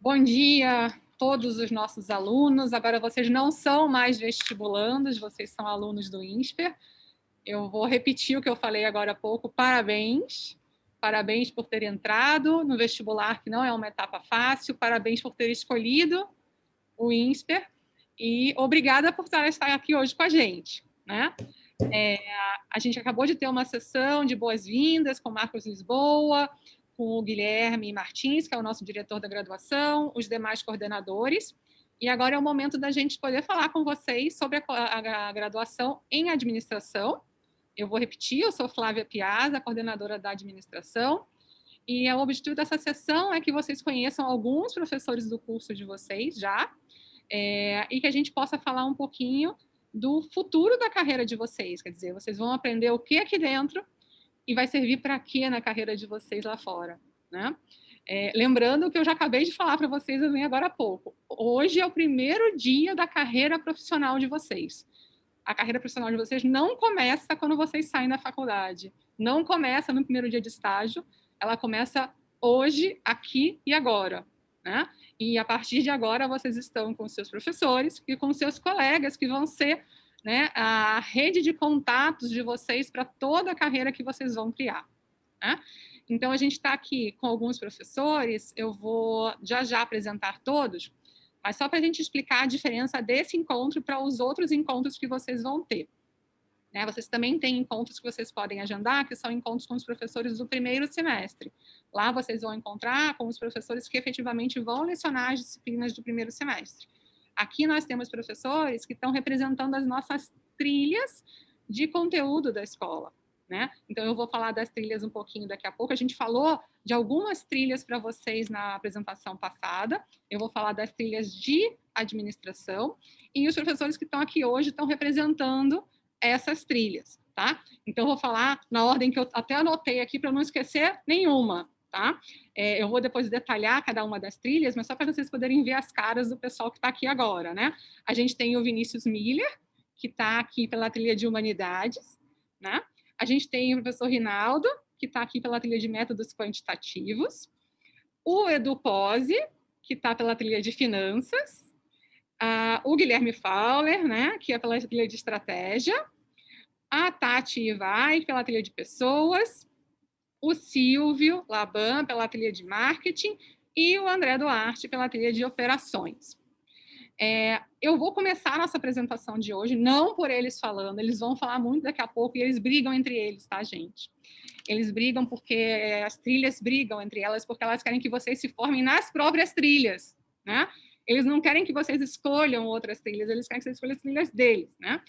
Bom dia a todos os nossos alunos. Agora vocês não são mais vestibulandos, vocês são alunos do INSPER. Eu vou repetir o que eu falei agora há pouco. Parabéns. Parabéns por ter entrado no vestibular, que não é uma etapa fácil. Parabéns por ter escolhido o INSPER. E obrigada por estar aqui hoje com a gente, né? A gente acabou de ter uma sessão de boas-vindas com o Marcos Lisboa, com o Guilherme Martins, que é o nosso diretor da graduação, os demais coordenadores. E agora é o momento da gente poder falar com vocês sobre a graduação em administração. Eu vou repetir, eu sou Flávia Piazza, coordenadora da administração. E o objetivo dessa sessão é que vocês conheçam alguns professores do curso de vocês já, e que a gente possa falar um pouquinho do futuro da carreira de vocês. Quer dizer, vocês vão aprender o que aqui dentro e vai servir para quê na carreira de vocês lá fora, né? Lembrando que eu já acabei de falar para vocês agora há pouco. Hoje é o primeiro dia da carreira profissional de vocês. A carreira profissional de vocês não começa quando vocês saem da faculdade. Não começa no primeiro dia de estágio. Ela começa hoje, aqui e agora, né? E a partir de agora vocês estão com seus professores e com seus colegas que vão ser, né, a rede de contatos de vocês para toda a carreira que vocês vão criar, né? Então, a gente está aqui com alguns professores, eu vou já apresentar todos, mas só para a gente explicar a diferença desse encontro para os outros encontros que vocês vão ter, né? Vocês também têm encontros que vocês podem agendar, que são encontros com os professores do primeiro semestre. Lá vocês vão encontrar com os professores que efetivamente vão lecionar as disciplinas do primeiro semestre. Aqui nós temos professores que estão representando as nossas trilhas de conteúdo da escola, né? Então, eu vou falar das trilhas um pouquinho daqui a pouco. A gente falou de algumas trilhas para vocês na apresentação passada. Eu vou falar das trilhas de administração. E os professores que estão aqui hoje estão representando essas trilhas, tá? Então, eu vou falar na ordem que eu até anotei aqui para não esquecer nenhuma, tá? Eu vou depois detalhar cada uma das trilhas, mas só para vocês poderem ver as caras do pessoal que está aqui agora, né? A gente tem o Vinícius Miller, que está aqui pela trilha de Humanidades, né? A gente tem o professor Rinaldo, que está aqui pela trilha de Métodos Quantitativos. O Edu Pose, que está pela trilha de Finanças. O Guilherme Fowler, né? Que é pela trilha de Estratégia. A Tati Ivai, pela trilha de Pessoas. O Silvio Laban, pela trilha de Marketing. E o André Duarte, pela trilha de Operações. Eu vou começar a nossa apresentação de hoje, não por eles falando, eles vão falar muito daqui a pouco e eles brigam entre eles, tá, gente? Eles brigam porque as trilhas brigam entre elas, porque elas querem que vocês se formem nas próprias trilhas, né? Eles não querem que vocês escolham outras trilhas, eles querem que vocês escolham as trilhas deles, né?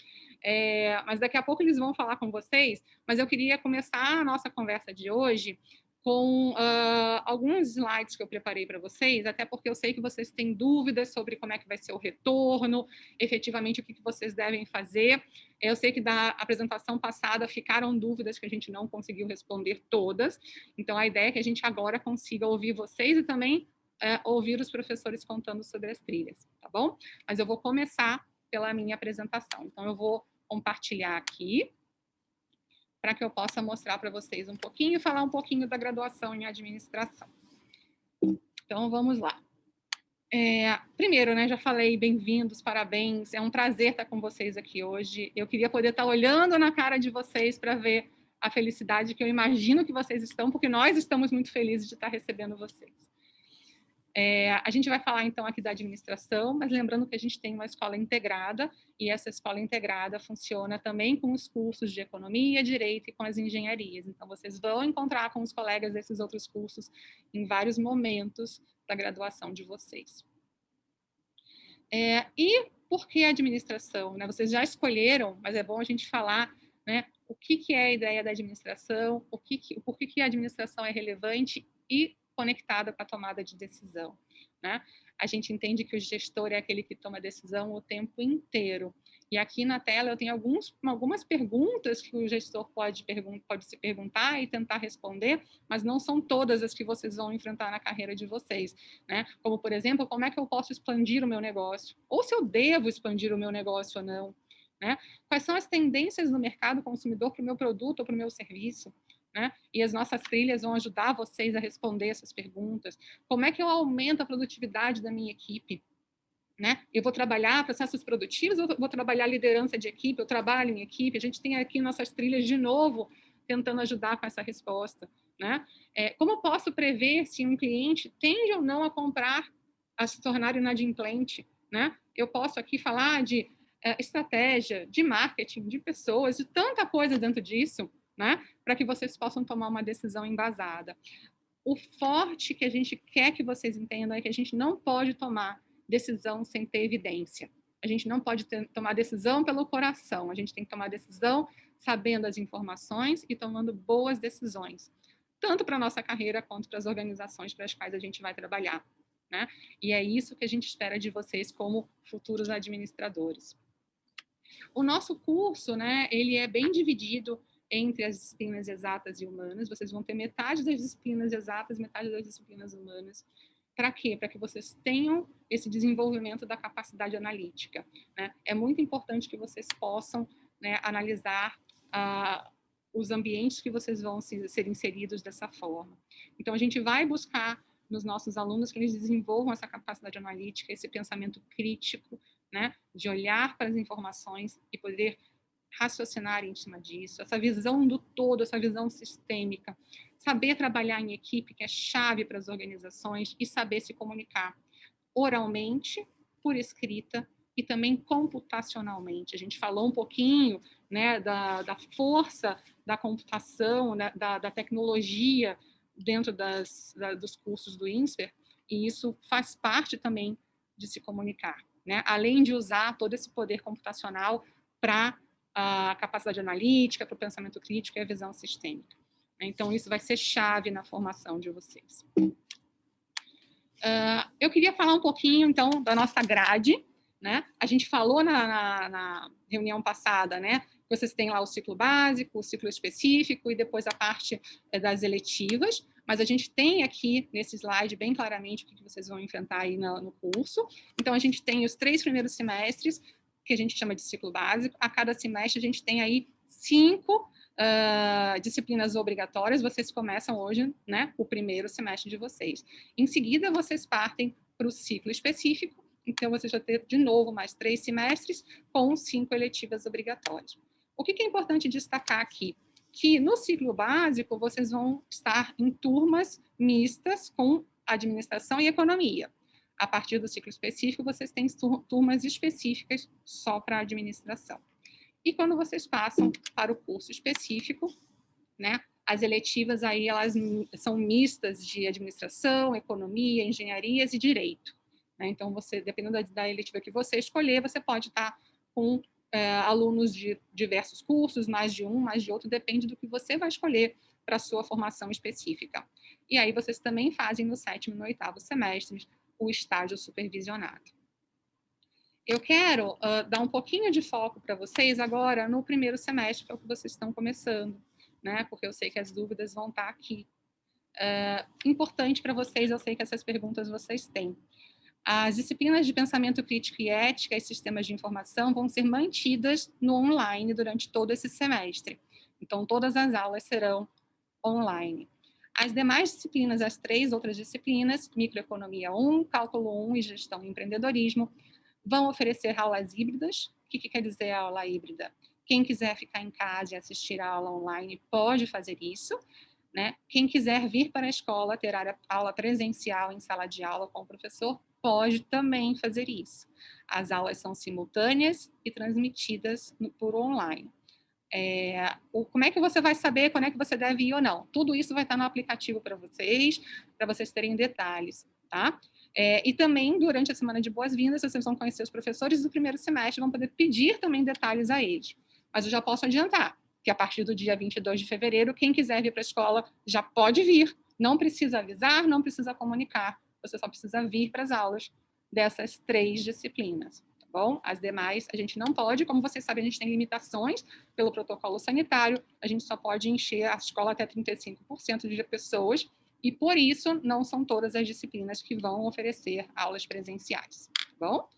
Mas daqui a pouco eles vão falar com vocês, mas eu queria começar a nossa conversa de hoje com alguns slides que eu preparei para vocês, até porque eu sei que vocês têm dúvidas sobre como é que vai ser o retorno, efetivamente o que vocês devem fazer. Eu sei que da apresentação passada ficaram dúvidas que a gente não conseguiu responder todas, então a ideia é que a gente agora consiga ouvir vocês e também ouvir os professores contando sobre as trilhas, tá bom? Mas eu vou começar pela minha apresentação. Então, eu vou compartilhar aqui, para que eu possa mostrar para vocês um pouquinho e falar um pouquinho da graduação em administração. Então, vamos lá. Primeiro, né, já falei, bem-vindos, parabéns, é um prazer estar com vocês aqui hoje. Eu queria poder estar olhando na cara de vocês para ver a felicidade que eu imagino que vocês estão, porque nós estamos muito felizes de estar recebendo vocês. A gente vai falar, então, aqui da administração, mas lembrando que a gente tem uma escola integrada, e essa escola integrada funciona também com os cursos de economia, direito e com as engenharias. Então, vocês vão encontrar com os colegas desses outros cursos em vários momentos da graduação de vocês. E por que a administração, né? Vocês já escolheram, mas é bom a gente falar, né, o que é a ideia da administração, por que a administração é relevante e conectada com a tomada de decisão, né? A gente entende que o gestor é aquele que toma decisão o tempo inteiro. E aqui na tela eu tenho algumas perguntas que o gestor pode se perguntar e tentar responder, mas não são todas as que vocês vão enfrentar na carreira de vocês, né? Como, por exemplo, como é que eu posso expandir o meu negócio? Ou se eu devo expandir o meu negócio ou não, né? Quais são as tendências no mercado consumidor para o meu produto ou para o meu serviço? né? E as nossas trilhas vão ajudar vocês a responder essas perguntas. Como é que eu aumento a produtividade da minha equipe? Né? Eu vou trabalhar processos produtivos, eu vou trabalhar liderança de equipe, eu trabalho em equipe. A gente tem aqui nossas trilhas de novo tentando ajudar com essa resposta. Né? Como eu posso prever se um cliente tende ou não a comprar, a se tornar inadimplente? Né? Eu posso aqui falar de estratégia, de marketing, de pessoas, de tanta coisa dentro disso, né? Para que vocês possam tomar uma decisão embasada. O forte que a gente quer que vocês entendam é que a gente não pode tomar decisão sem ter evidência. A gente não pode tomar decisão pelo coração, a gente tem que tomar decisão sabendo as informações e tomando boas decisões, tanto para a nossa carreira quanto para as organizações para as quais a gente vai trabalhar. Né? E é isso que a gente espera de vocês como futuros administradores. O nosso curso, né, ele é bem dividido entre as disciplinas exatas e humanas. Vocês vão ter metade das disciplinas exatas, metade das disciplinas humanas. Para quê? Para que vocês tenham esse desenvolvimento da capacidade analítica. Né? É muito importante que vocês possam, né, analisar os ambientes que vocês vão ser inseridos dessa forma. Então, a gente vai buscar nos nossos alunos que eles desenvolvam essa capacidade analítica, esse pensamento crítico, né, de olhar para as informações e poder raciocinar em cima disso, essa visão do todo, essa visão sistêmica, saber trabalhar em equipe, que é chave para as organizações, e saber se comunicar oralmente, por escrita e também computacionalmente. A gente falou um pouquinho, né, da força da computação, né, da tecnologia dentro dos cursos do INSPER, e isso faz parte também de se comunicar, né? Além de usar todo esse poder computacional para a capacidade analítica, para o pensamento crítico e a visão sistêmica. Então, isso vai ser chave na formação de vocês. Eu queria falar um pouquinho, então, da nossa grade. Né? A gente falou na reunião passada, né? Vocês têm lá o ciclo básico, o ciclo específico e depois a parte das eletivas, mas a gente tem aqui nesse slide bem claramente o que vocês vão enfrentar aí no curso. Então, a gente tem os 3 primeiros semestres, que a gente chama de ciclo básico. A cada semestre, a gente tem aí 5 disciplinas obrigatórias. Vocês começam hoje, né, o primeiro semestre de vocês. Em seguida, vocês partem para o ciclo específico. Então, você já tem, de novo, mais 3 semestres com 5 eletivas obrigatórias. O que é importante destacar aqui? Que no ciclo básico, vocês vão estar em turmas mistas com administração e economia. A partir do ciclo específico, vocês têm turmas específicas só para administração. E quando vocês passam para o curso específico, né, as eletivas aí, elas são mistas de administração, economia, engenharias e direito. Né? Então, você, dependendo da eletiva que você escolher, você pode estar com alunos de diversos cursos, mais de um, mais de outro, depende do que você vai escolher para a sua formação específica. E aí, vocês também fazem no 7º e no 8º semestre o estágio supervisionado. Eu quero dar um pouquinho de foco para vocês agora no primeiro semestre, que é o que vocês estão começando, né? Porque eu sei que as dúvidas vão estar aqui. Importante para vocês, eu sei que essas perguntas vocês têm. As disciplinas de pensamento crítico e ética e sistemas de informação vão ser mantidas no online durante todo esse semestre. Então, todas as aulas serão online. As demais disciplinas, as 3 outras disciplinas, microeconomia 1, cálculo 1 e gestão e empreendedorismo, vão oferecer aulas híbridas. O que quer dizer aula híbrida? Quem quiser ficar em casa e assistir a aula online pode fazer isso. Né? Quem quiser vir para a escola ter aula presencial em sala de aula com o professor, pode também fazer isso. As aulas são simultâneas e transmitidas por online. Como é que você vai saber quando é que você deve ir ou não? Tudo isso vai estar no aplicativo para vocês terem detalhes, tá? E também, durante a semana de boas-vindas, vocês vão conhecer os professores do primeiro semestre, vão poder pedir também detalhes a eles. Mas eu já posso adiantar que a partir do dia 22 de fevereiro, quem quiser vir para a escola já pode vir, não precisa avisar, não precisa comunicar, você só precisa vir para as aulas dessas 3 disciplinas, tá bom? As demais, a gente não pode, como vocês sabem, a gente tem limitações pelo protocolo sanitário, a gente só pode encher a escola até 35% de pessoas, e por isso não são todas as disciplinas que vão oferecer aulas presenciais, tá bom?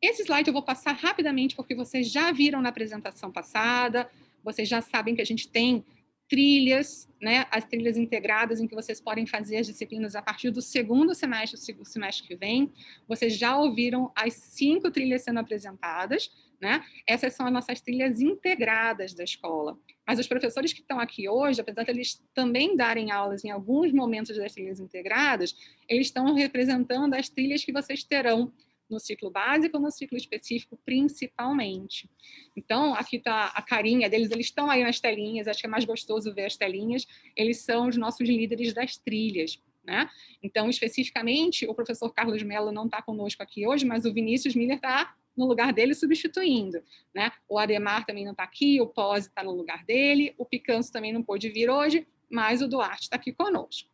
Esse slide eu vou passar rapidamente, porque vocês já viram na apresentação passada, vocês já sabem que a gente tem trilhas, né, as trilhas integradas em que vocês podem fazer as disciplinas a partir do segundo semestre, o semestre que vem. Vocês já ouviram as 5 trilhas sendo apresentadas, né? Essas são as nossas trilhas integradas da escola. Mas os professores que estão aqui hoje, apesar de eles também darem aulas em alguns momentos das trilhas integradas, eles estão representando as trilhas que vocês terão no ciclo básico ou no ciclo específico, principalmente. Então, aqui está a carinha deles, eles estão aí nas telinhas, acho que é mais gostoso ver as telinhas, eles são os nossos líderes das trilhas, né? Então, especificamente, o professor Carlos Mello não está conosco aqui hoje, mas o Vinícius Miller está no lugar dele, substituindo, né? O Ademar também não está aqui, o Pose está no lugar dele, o Picanço também não pôde vir hoje, mas o Duarte está aqui conosco.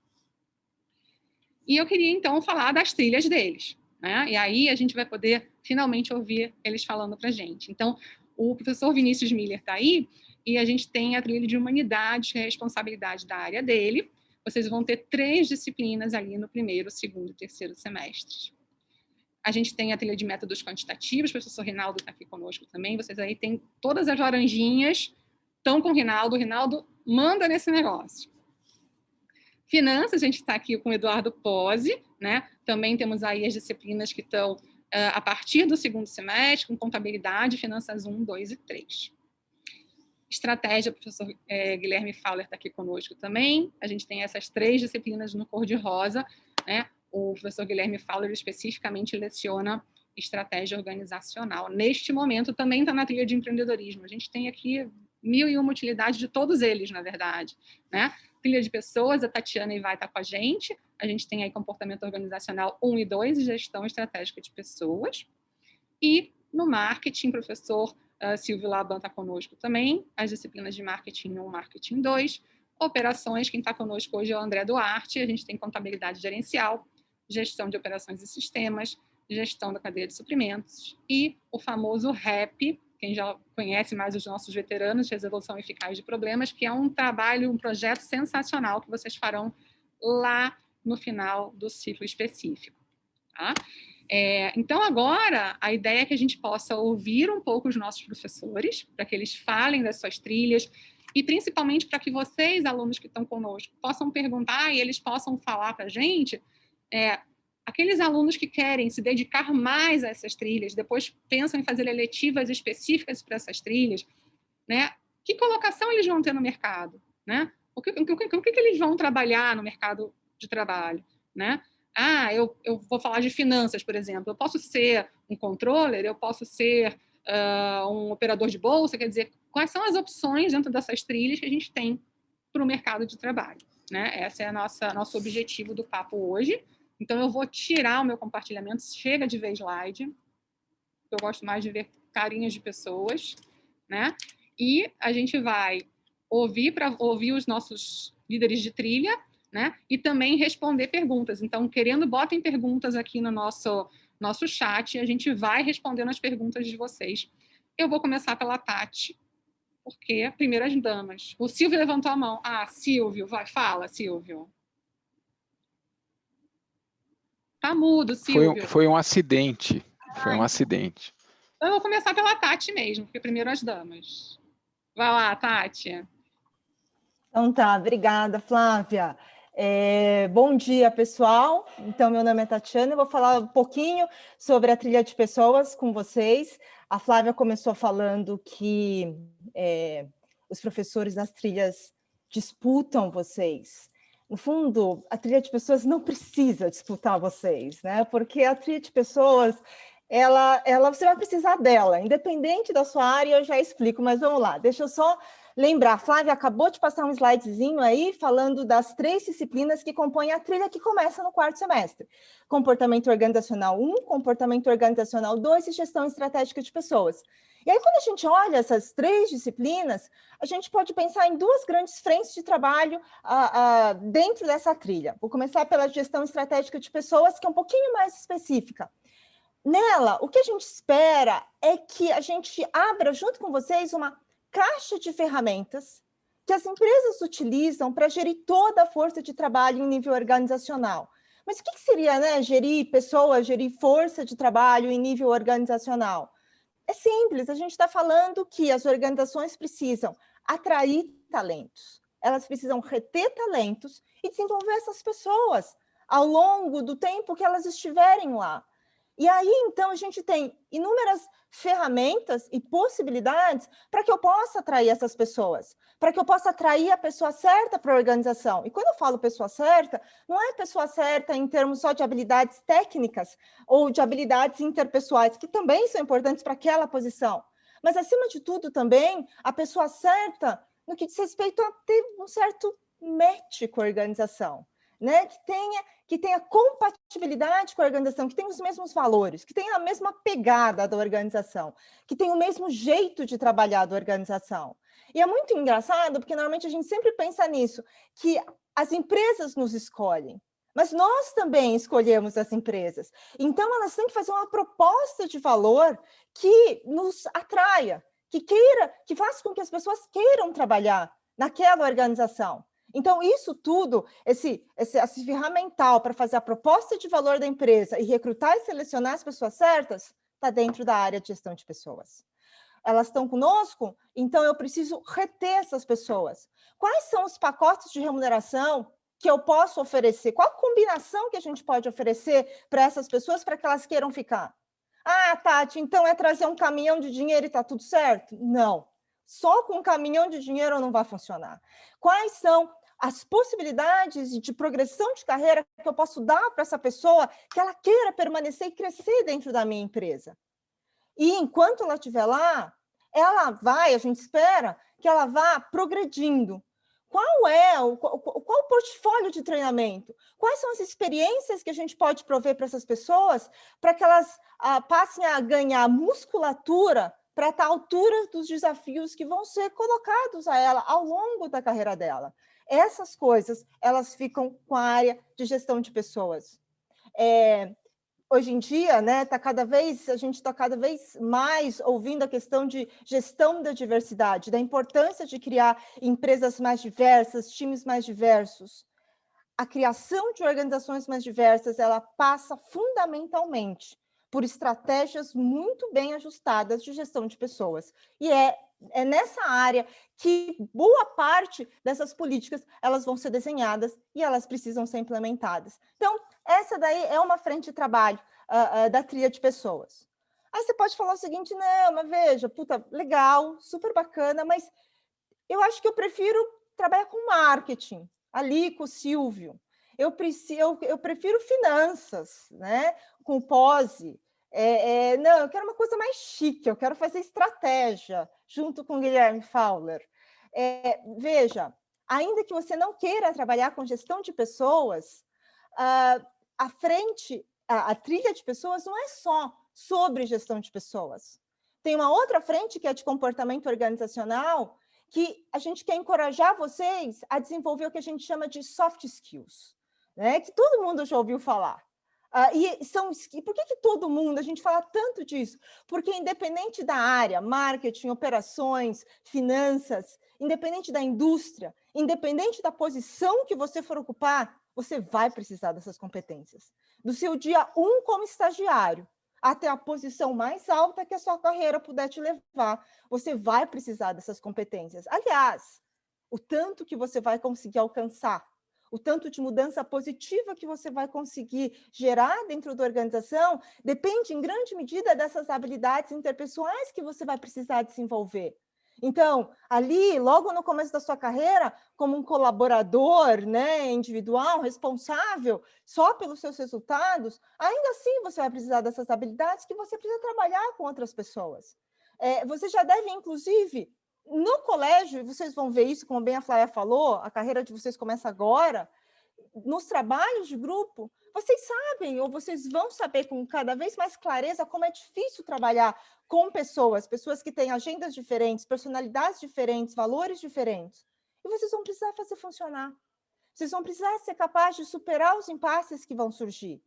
E eu queria, então, falar das trilhas deles, né? E aí a gente vai poder finalmente ouvir eles falando para a gente. Então, o professor Vinícius Miller está aí, e a gente tem a trilha de humanidades, que é a responsabilidade da área dele. Vocês vão ter 3 disciplinas ali no primeiro, segundo e terceiro semestres. A gente tem a trilha de métodos quantitativos, o professor Rinaldo está aqui conosco também. Vocês aí têm todas as laranjinhas, estão com o Rinaldo manda nesse negócio. Finanças, a gente está aqui com o Eduardo Pose, né? Também temos aí as disciplinas que estão a partir do segundo semestre, com contabilidade, finanças 1, 2 e 3. Estratégia, o professor Guilherme Fowler está aqui conosco também. A gente tem essas 3 disciplinas no cor-de-rosa, né? O professor Guilherme Fowler especificamente leciona estratégia organizacional. Neste momento, também está na trilha de empreendedorismo. A gente tem aqui 1001 utilidades de todos eles, na verdade, né? Trilha de pessoas, a Tatiana vai estar com a gente. A gente tem aí comportamento organizacional 1 e 2 e gestão estratégica de pessoas. E no marketing, o professor Silvio Laban está conosco também. As disciplinas de marketing 1, marketing 2. Operações, quem está conosco hoje é o André Duarte. A gente tem contabilidade gerencial, gestão de operações e sistemas, gestão da cadeia de suprimentos e o famoso REP, quem já conhece mais os nossos veteranos, Resolução Eficaz de Problemas, que é um trabalho, um projeto sensacional que vocês farão lá no final do ciclo específico. Tá? Então, agora, a ideia é que a gente possa ouvir um pouco os nossos professores, para que eles falem das suas trilhas, e principalmente para que vocês, alunos que estão conosco, possam perguntar e eles possam falar para a gente aqueles alunos que querem se dedicar mais a essas trilhas, depois pensam em fazer eletivas específicas para essas trilhas, né? Que colocação eles vão ter no mercado, né? O que eles vão trabalhar no mercado de trabalho, né? Eu vou falar de finanças, por exemplo. Eu posso ser um controller, eu posso ser um operador de bolsa, quer dizer, quais são as opções dentro dessas trilhas que a gente tem para o mercado de trabalho, né? Esse é nosso objetivo do papo hoje. Então, eu vou tirar o meu compartilhamento, chega de ver slide, eu gosto mais de ver carinhas de pessoas, né? E a gente vai ouvir os nossos líderes de trilha, né? E também responder perguntas. Então, querendo, botem perguntas aqui no nosso chat, e a gente vai respondendo as perguntas de vocês. Eu vou começar pela Tati, porque primeiro as damas. O Silvio levantou a mão. Silvio, fala, Silvio. Tá mudo, Silvio. Foi um acidente. Foi um acidente. Então, eu vou começar pela Tati mesmo, porque primeiro as damas. Vai lá, Tati. Então tá, obrigada, Flávia. Bom dia, pessoal. Então, meu nome é Tatiana, eu vou falar um pouquinho sobre a trilha de pessoas com vocês. A Flávia começou falando que os professores das trilhas disputam vocês. No fundo, a trilha de pessoas não precisa disputar vocês, né? Porque a trilha de pessoas, você vai precisar dela, independente da sua área, eu já explico, mas vamos lá, deixa eu só lembrar, a Flávia acabou de passar um slidezinho aí, falando das 3 disciplinas que compõem a trilha que começa no 4º semestre. Comportamento Organizacional 1, Comportamento Organizacional 2 e Gestão Estratégica de Pessoas. E aí, quando a gente olha essas 3 disciplinas, a gente pode pensar em 2 grandes frentes de trabalho dentro dessa trilha. Vou começar pela Gestão Estratégica de Pessoas, que é um pouquinho mais específica. Nela, o que a gente espera é que a gente abra, junto com vocês, uma caixa de ferramentas que as empresas utilizam para gerir toda a força de trabalho em nível organizacional. Mas o que seria, né, gerir pessoas, gerir força de trabalho em nível organizacional? É simples, a gente está falando que as organizações precisam atrair talentos, elas precisam reter talentos e desenvolver essas pessoas ao longo do tempo que elas estiverem lá. E aí, então, a gente tem inúmeras ferramentas e possibilidades para que eu possa atrair essas pessoas, para que eu possa atrair a pessoa certa para a organização. E quando eu falo pessoa certa, não é pessoa certa em termos só de habilidades técnicas ou de habilidades interpessoais, que também são importantes para aquela posição, mas, acima de tudo, também a pessoa certa no que diz respeito a ter um certo match com a organização, né? Que tenha compatibilidade com a organização, que tenha os mesmos valores, que tenha a mesma pegada da organização, que tenha o mesmo jeito de trabalhar da organização. E é muito engraçado, porque normalmente a gente sempre pensa nisso, que as empresas nos escolhem, mas nós também escolhemos as empresas. Então, elas têm que fazer uma proposta de valor que nos atraia, que faça com que as pessoas queiram trabalhar naquela organização. Então, isso tudo, esse ferramental para fazer a proposta de valor da empresa e recrutar e selecionar as pessoas certas, está dentro da área de gestão de pessoas. Elas estão conosco, então eu preciso reter essas pessoas. Quais são os pacotes de remuneração que eu posso oferecer? Qual a combinação que a gente pode oferecer para essas pessoas para que elas queiram ficar? Ah, Tati, então é trazer um caminhão de dinheiro e está tudo certo? Não. Só com um caminhão de dinheiro não vai funcionar. Quais são as possibilidades de progressão de carreira que eu posso dar para essa pessoa que ela queira permanecer e crescer dentro da minha empresa? E enquanto ela estiver lá, a gente espera que ela vá progredindo. Qual o portfólio de treinamento? Quais são as experiências que a gente pode prover para essas pessoas para que elas passem a ganhar musculatura para estar à altura dos desafios que vão ser colocados a ela ao longo da carreira dela? Essas coisas, elas ficam com a área de gestão de pessoas. Hoje em dia, né, a gente está cada vez mais ouvindo a questão de gestão da diversidade, da importância de criar empresas mais diversas, times mais diversos. A criação de organizações mais diversas, ela passa fundamentalmente por estratégias muito bem ajustadas de gestão de pessoas. E é nessa área que boa parte dessas políticas elas vão ser desenhadas e elas precisam ser implementadas. Então, essa daí é uma frente de trabalho da trilha de pessoas. Aí você pode falar o seguinte, não, mas veja, puta, legal, super bacana, mas eu acho que eu prefiro trabalhar com marketing, ali com o Silvio. Eu prefiro finanças, né? Com o Pose. Não, eu quero uma coisa mais chique, eu quero fazer estratégia junto com o Guilherme Fowler. Veja, ainda que você não queira trabalhar com gestão de pessoas, a trilha de pessoas não é só sobre gestão de pessoas. Tem uma outra frente que é de comportamento organizacional, que a gente quer encorajar vocês a desenvolver o que a gente chama de soft skills, né? Que todo mundo já ouviu falar. Por que todo mundo, a gente fala tanto disso? Porque independente da área, marketing, operações, finanças, independente da indústria, independente da posição que você for ocupar, você vai precisar dessas competências. Do seu dia 1 como estagiário, até a posição mais alta que a sua carreira puder te levar, você vai precisar dessas competências. Aliás, o tanto que você vai conseguir alcançar, o tanto de mudança positiva que você vai conseguir gerar dentro da organização, depende em grande medida dessas habilidades interpessoais que você vai precisar desenvolver. Então, ali, logo no começo da sua carreira, como um colaborador, né, individual, responsável só pelos seus resultados, ainda assim você vai precisar dessas habilidades que você precisa trabalhar com outras pessoas. Você já deve, inclusive, no colégio, vocês vão ver isso, como bem a Flávia falou, a carreira de vocês começa agora, nos trabalhos de grupo, vocês sabem, ou vocês vão saber com cada vez mais clareza como é difícil trabalhar com pessoas que têm agendas diferentes, personalidades diferentes, valores diferentes. E vocês vão precisar fazer funcionar. Vocês vão precisar ser capazes de superar os impasses que vão surgir,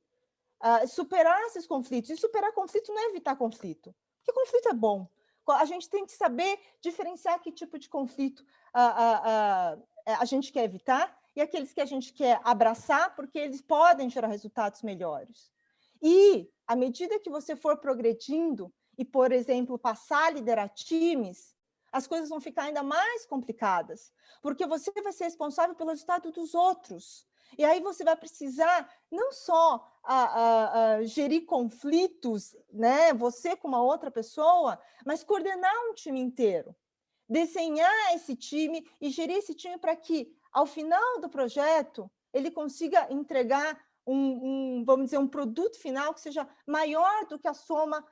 superar esses conflitos. E superar conflito não é evitar conflito, porque conflito é bom. A gente tem que saber diferenciar que tipo de conflito a gente quer evitar e aqueles que a gente quer abraçar, porque eles podem gerar resultados melhores. E, à medida que você for progredindo e, por exemplo, passar a liderar times, as coisas vão ficar ainda mais complicadas, porque você vai ser responsável pelo resultado dos outros. E aí você vai precisar não só gerir conflitos, né, você com uma outra pessoa, mas coordenar um time inteiro, desenhar esse time e gerir esse time para que, ao final do projeto, ele consiga entregar vamos dizer, um produto final que seja maior do que a soma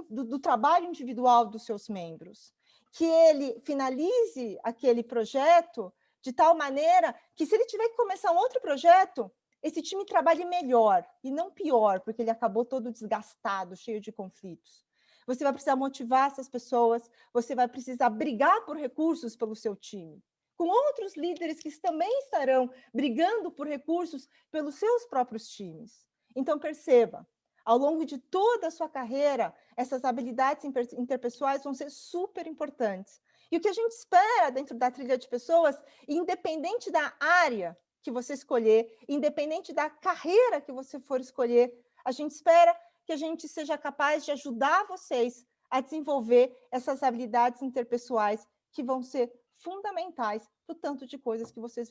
do trabalho individual dos seus membros. Que ele finalize aquele projeto de tal maneira que, se ele tiver que começar um outro projeto, esse time trabalhe melhor e não pior, porque ele acabou todo desgastado, cheio de conflitos. Você vai precisar motivar essas pessoas, você vai precisar brigar por recursos pelo seu time, com outros líderes que também estarão brigando por recursos pelos seus próprios times. Então, perceba, ao longo de toda a sua carreira, essas habilidades interpessoais vão ser super importantes. E o que a gente espera dentro da trilha de pessoas, independente da área que você escolher, independente da carreira que você for escolher, a gente espera que a gente seja capaz de ajudar vocês a desenvolver essas habilidades interpessoais que vão ser fundamentais para o tanto de coisas que vocês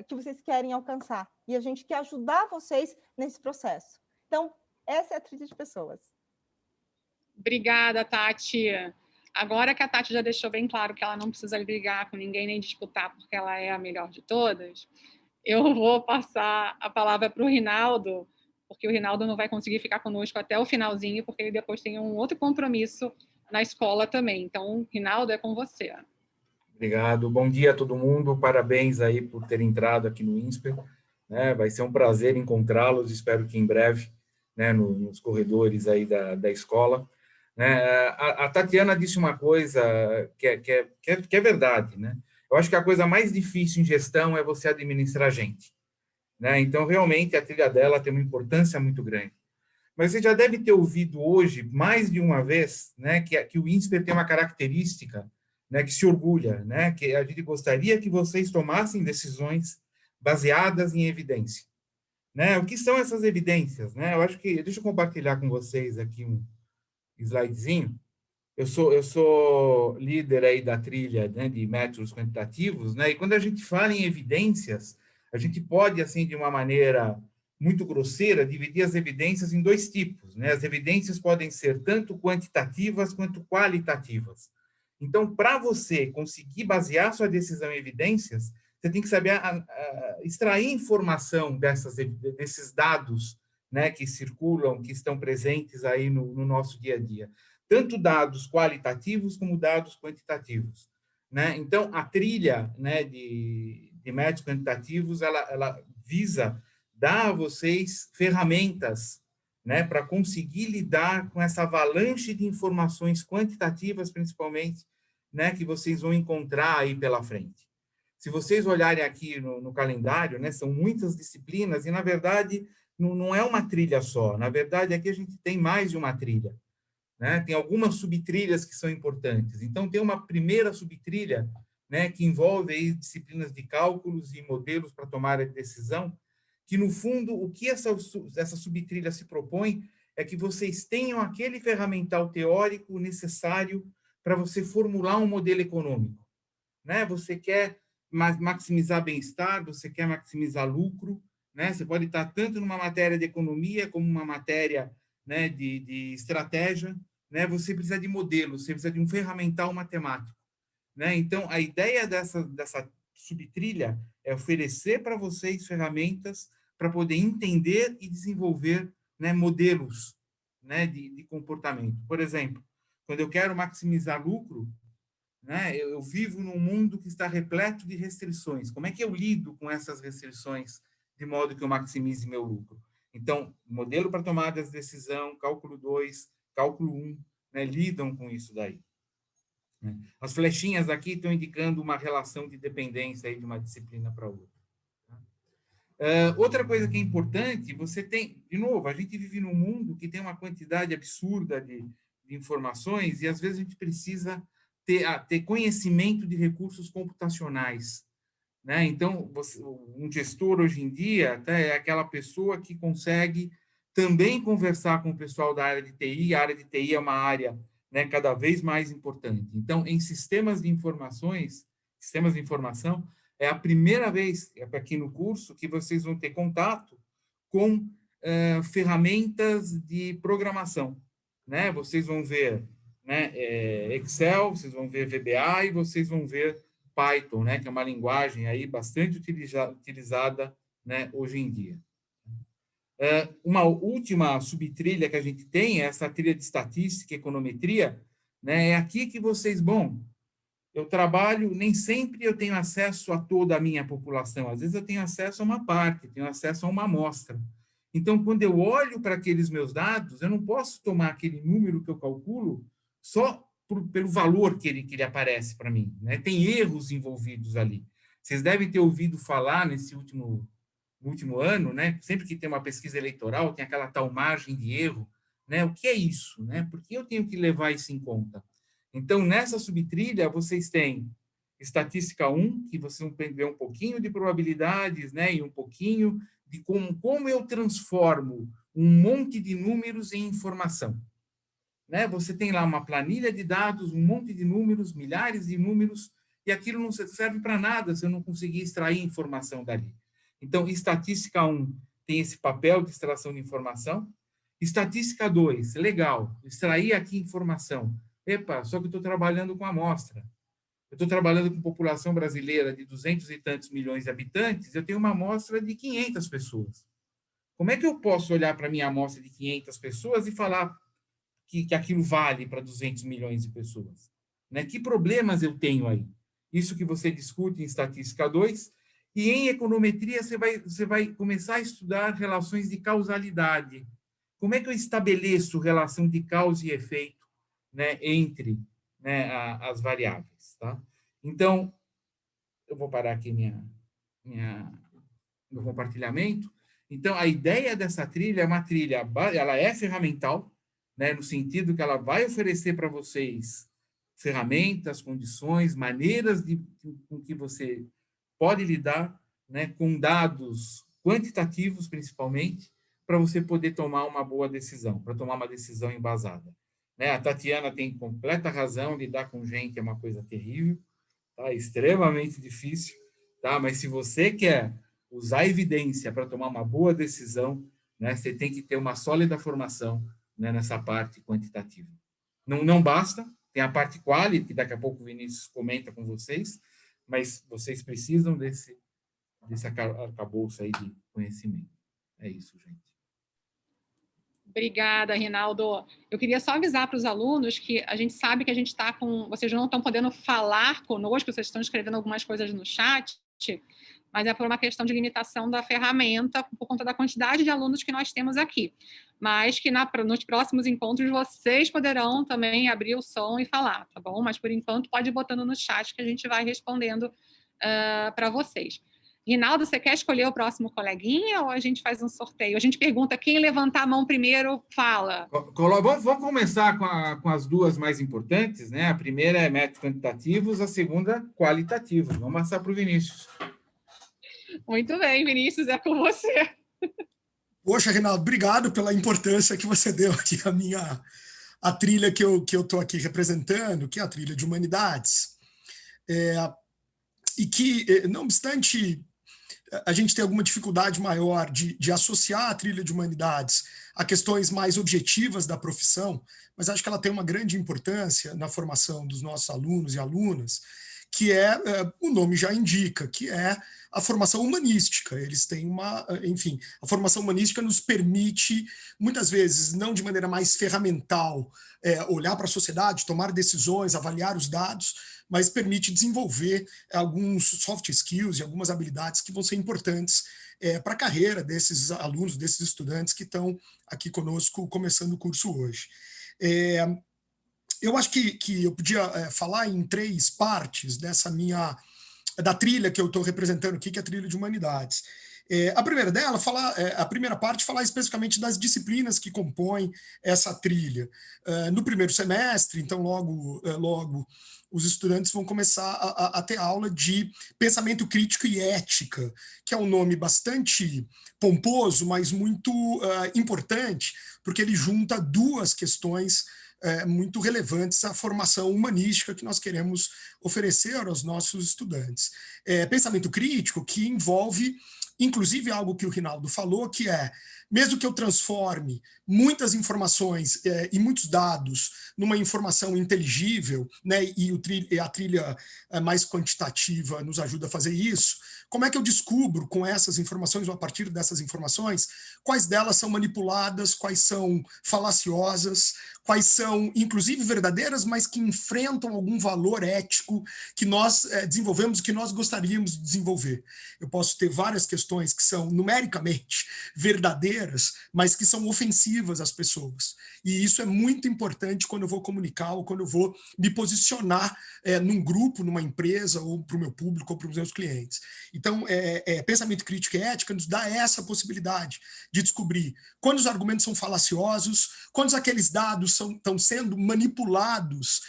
que vocês querem alcançar. E a gente quer ajudar vocês nesse processo. Então, essa é a trilha de pessoas. Obrigada, Tati. Agora que a Tati já deixou bem claro que ela não precisa brigar com ninguém nem disputar porque ela é a melhor de todas, eu vou passar a palavra para o Rinaldo, porque o Rinaldo não vai conseguir ficar conosco até o finalzinho, porque ele depois tem um outro compromisso na escola também. Então, Rinaldo, é com você. Obrigado. Bom dia a todo mundo. Parabéns aí por ter entrado aqui no INSPER. Né? Vai ser um prazer encontrá-los. Espero que em breve, né, nos corredores aí da escola. Né? A Tatiana disse uma coisa que é verdade. Né? Eu acho que a coisa mais difícil em gestão é você administrar gente. Né? Então, realmente, a trilha dela tem uma importância muito grande. Mas você já deve ter ouvido hoje, mais de uma vez, né, que o INSPER tem uma característica, né, que se orgulha, né, que a gente gostaria que vocês tomassem decisões baseadas em evidência. Né? O que são essas evidências? Né? Eu acho que... Deixa eu compartilhar com vocês aqui um slidezinho. Eu sou líder aí da trilha, né, de métodos quantitativos, né, e quando a gente fala em evidências, a gente pode, assim, de uma maneira muito grosseira, dividir as evidências em dois tipos. Né? As evidências podem ser tanto quantitativas quanto qualitativas. Então, para você conseguir basear sua decisão em evidências, você tem que saber extrair informação desses dados, né, que circulam, que estão presentes aí no nosso dia a dia. Tanto dados qualitativos como dados quantitativos. Né? Então, a trilha, né, de métodos quantitativos, ela visa dar a vocês ferramentas, né, para conseguir lidar com essa avalanche de informações quantitativas, principalmente, né, que vocês vão encontrar aí pela frente. Se vocês olharem aqui no calendário, né, são muitas disciplinas e, na verdade, não é uma trilha só. Na verdade, aqui a gente tem mais de uma trilha. Né? Tem algumas subtrilhas que são importantes. Então, tem uma primeira subtrilha, né, que envolve aí disciplinas de cálculos e modelos para tomar a decisão, que, no fundo, o que essa subtrilha se propõe é que vocês tenham aquele ferramental teórico necessário para você formular um modelo econômico. Né? Você quer maximizar bem-estar, você quer maximizar lucro, né? Você pode estar tanto numa matéria de economia como uma matéria, né, de estratégia, né? Você precisa de modelos, você precisa de um ferramental matemático, né? Então, a ideia dessa subtrilha é oferecer para vocês ferramentas para poder entender e desenvolver, né, modelos, né, de comportamento. Por exemplo, quando eu quero maximizar lucro, né, eu vivo num mundo que está repleto de restrições. Como é que eu lido com essas restrições de modo que eu maximize meu lucro? Então, modelo para tomada de decisão, cálculo 2, cálculo 1, né, lidam com isso daí. As flechinhas aqui estão indicando uma relação de dependência aí de uma disciplina para outra. Outra coisa que é importante, você tem, de novo, a gente vive num mundo que tem uma quantidade absurda de informações e às vezes a gente precisa ter conhecimento de recursos computacionais. Né? Então, um gestor hoje em dia até é aquela pessoa que consegue também conversar com o pessoal da área de TI. A área de TI é uma área né, cada vez mais importante. Então, em sistemas de informação, é a primeira vez aqui no curso que vocês vão ter contato com ferramentas de programação, né? Vocês vão ver, né, Excel, vocês vão ver VBA e vocês vão ver Python, né, que é uma linguagem aí bastante utilizada, né, hoje em dia. Uma última subtrilha que a gente tem, essa trilha de estatística e econometria, né, é aqui que vocês, eu trabalho, nem sempre eu tenho acesso a toda a minha população, às vezes eu tenho acesso a uma parte, tenho acesso a uma amostra. Então, quando eu olho para aqueles meus dados, eu não posso tomar aquele número que eu calculo só pelo valor que ele aparece para mim, né? Tem erros envolvidos ali. Vocês devem ter ouvido falar nesse último ano, né? Sempre que tem uma pesquisa eleitoral, tem aquela tal margem de erro, né? O que é isso, né? Por que eu tenho que levar isso em conta? Então, nessa subtrilha, vocês têm estatística 1, que vocês vão ver um pouquinho de probabilidades, né? E um pouquinho de como eu transformo um monte de números em informação. Né? Você tem lá uma planilha de dados, um monte de números, milhares de números, e aquilo não serve para nada se eu não conseguir extrair informação dali. Então, estatística 1 tem esse papel de extração de informação. Estatística 2, legal, extrair aqui informação. Epa, só que eu estou trabalhando com amostra. Eu estou trabalhando com população brasileira de 200 e tantos milhões de habitantes, eu tenho uma amostra de 500 pessoas. Como é que eu posso olhar para a minha amostra de 500 pessoas e falar que aquilo vale para 200 milhões de pessoas? Né? Que problemas eu tenho aí? Isso que você discute em estatística 2, e em econometria você vai começar a estudar relações de causalidade. Como é que eu estabeleço relação de causa e efeito, né, entre, né, as variáveis? Tá? Então, eu vou parar aqui meu compartilhamento. Então, a ideia dessa trilha é uma trilha, ela é ferramental, né, no sentido que ela vai oferecer para vocês ferramentas, condições, maneiras com que você pode lidar, né, com dados quantitativos, principalmente, para você poder tomar uma boa decisão, para tomar uma decisão embasada. Né? A Tatiana tem completa razão, lidar com gente é uma coisa terrível, tá? Extremamente difícil, tá? Mas se você quer usar evidência para tomar uma boa decisão, né, você tem que ter uma sólida formação, né, nessa parte quantitativa. Não basta, tem a parte quali, que daqui a pouco o Vinícius comenta com vocês, mas vocês precisam desse arcabouço aí de conhecimento. É isso, gente. Obrigada, Rinaldo. Eu queria só avisar para os alunos que a gente sabe que a gente está com... Vocês não estão podendo falar conosco, vocês estão escrevendo algumas coisas no chat, mas é por uma questão de limitação da ferramenta, por conta da quantidade de alunos que nós temos aqui. Mas que nos próximos encontros vocês poderão também abrir o som e falar, tá bom? Mas, por enquanto, pode ir botando no chat que a gente vai respondendo para vocês. Rinaldo, você quer escolher o próximo coleguinha ou a gente faz um sorteio? A gente pergunta, quem levantar a mão primeiro, fala. Vamos começar com as duas mais importantes, né? A primeira é métodos quantitativos, a segunda, qualitativos. Vamos passar para o Vinícius. Muito bem, Vinícius, é com você. Poxa, Rinaldo, obrigado pela importância que você deu aqui a trilha que eu estou aqui representando, que é a trilha de humanidades. E que, não obstante a gente ter alguma dificuldade maior de associar a trilha de humanidades a questões mais objetivas da profissão, mas acho que ela tem uma grande importância na formação dos nossos alunos e alunas, que o nome já indica, que é a formação humanística. Eles têm enfim, a formação humanística nos permite, muitas vezes, não de maneira mais ferramental, olhar para a sociedade, tomar decisões, avaliar os dados, mas permite desenvolver alguns soft skills e algumas habilidades que vão ser importantes para a carreira desses alunos, desses estudantes que estão aqui conosco começando o curso hoje. Eu acho que eu podia falar em 3 partes da trilha que eu estou representando aqui, que é a trilha de humanidades. A primeira dela, a primeira parte, falar especificamente das disciplinas que compõem essa trilha. No primeiro semestre, então logo os estudantes vão começar a ter aula de pensamento crítico e ética, que é um nome bastante pomposo, mas muito importante, porque ele junta 2 questões muito relevantes à formação humanística que nós queremos oferecer aos nossos estudantes. Pensamento crítico que envolve, inclusive, algo que o Rinaldo falou, que é, mesmo que eu transforme muitas informações e muitos dados numa informação inteligível, né, e a trilha mais quantitativa nos ajuda a fazer isso, como é que eu descubro com essas informações, ou a partir dessas informações, quais delas são manipuladas, quais são falaciosas, quais são, inclusive, verdadeiras, mas que enfrentam algum valor ético que nós desenvolvemos, que nós gostaríamos de desenvolver. Eu posso ter várias questões que são numericamente verdadeiras, mas que são ofensivas às pessoas. E isso é muito importante quando eu vou comunicar ou quando eu vou me posicionar num grupo, numa empresa, ou para o meu público, ou para os meus clientes. Então, pensamento crítico e ética nos dá essa possibilidade de descobrir quando os argumentos são falaciosos, quando aqueles dados estão sendo manipulados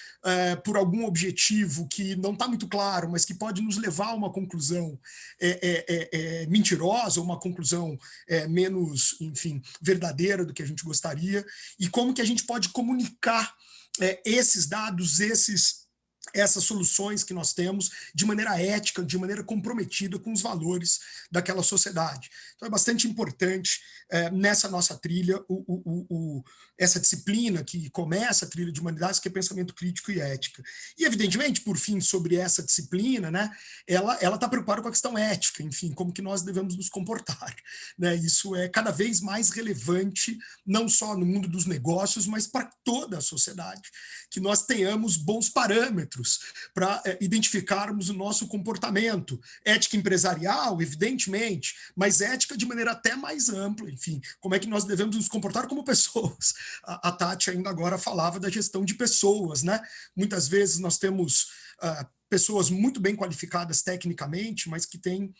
por algum objetivo que não está muito claro, mas que pode nos levar a uma conclusão mentirosa, ou uma conclusão menos, enfim, verdadeira do que a gente gostaria, e como que a gente pode comunicar esses dados, essas soluções que nós temos de maneira ética, de maneira comprometida com os valores daquela sociedade. Então é bastante importante nessa nossa trilha essa disciplina que começa a trilha de humanidades, que é pensamento crítico e ética. E, evidentemente, por fim, sobre essa disciplina, né, ela está preocupada com a questão ética, enfim, como que nós devemos nos comportar. Né? Isso é cada vez mais relevante, não só no mundo dos negócios, mas para toda a sociedade, que nós tenhamos bons parâmetros para identificarmos o nosso comportamento. Ética empresarial, evidentemente, mas ética de maneira até mais ampla, enfim, como é que nós devemos nos comportar como pessoas. A Tati ainda agora falava da gestão de pessoas, né? Muitas vezes nós temos pessoas muito bem qualificadas tecnicamente, mas que têm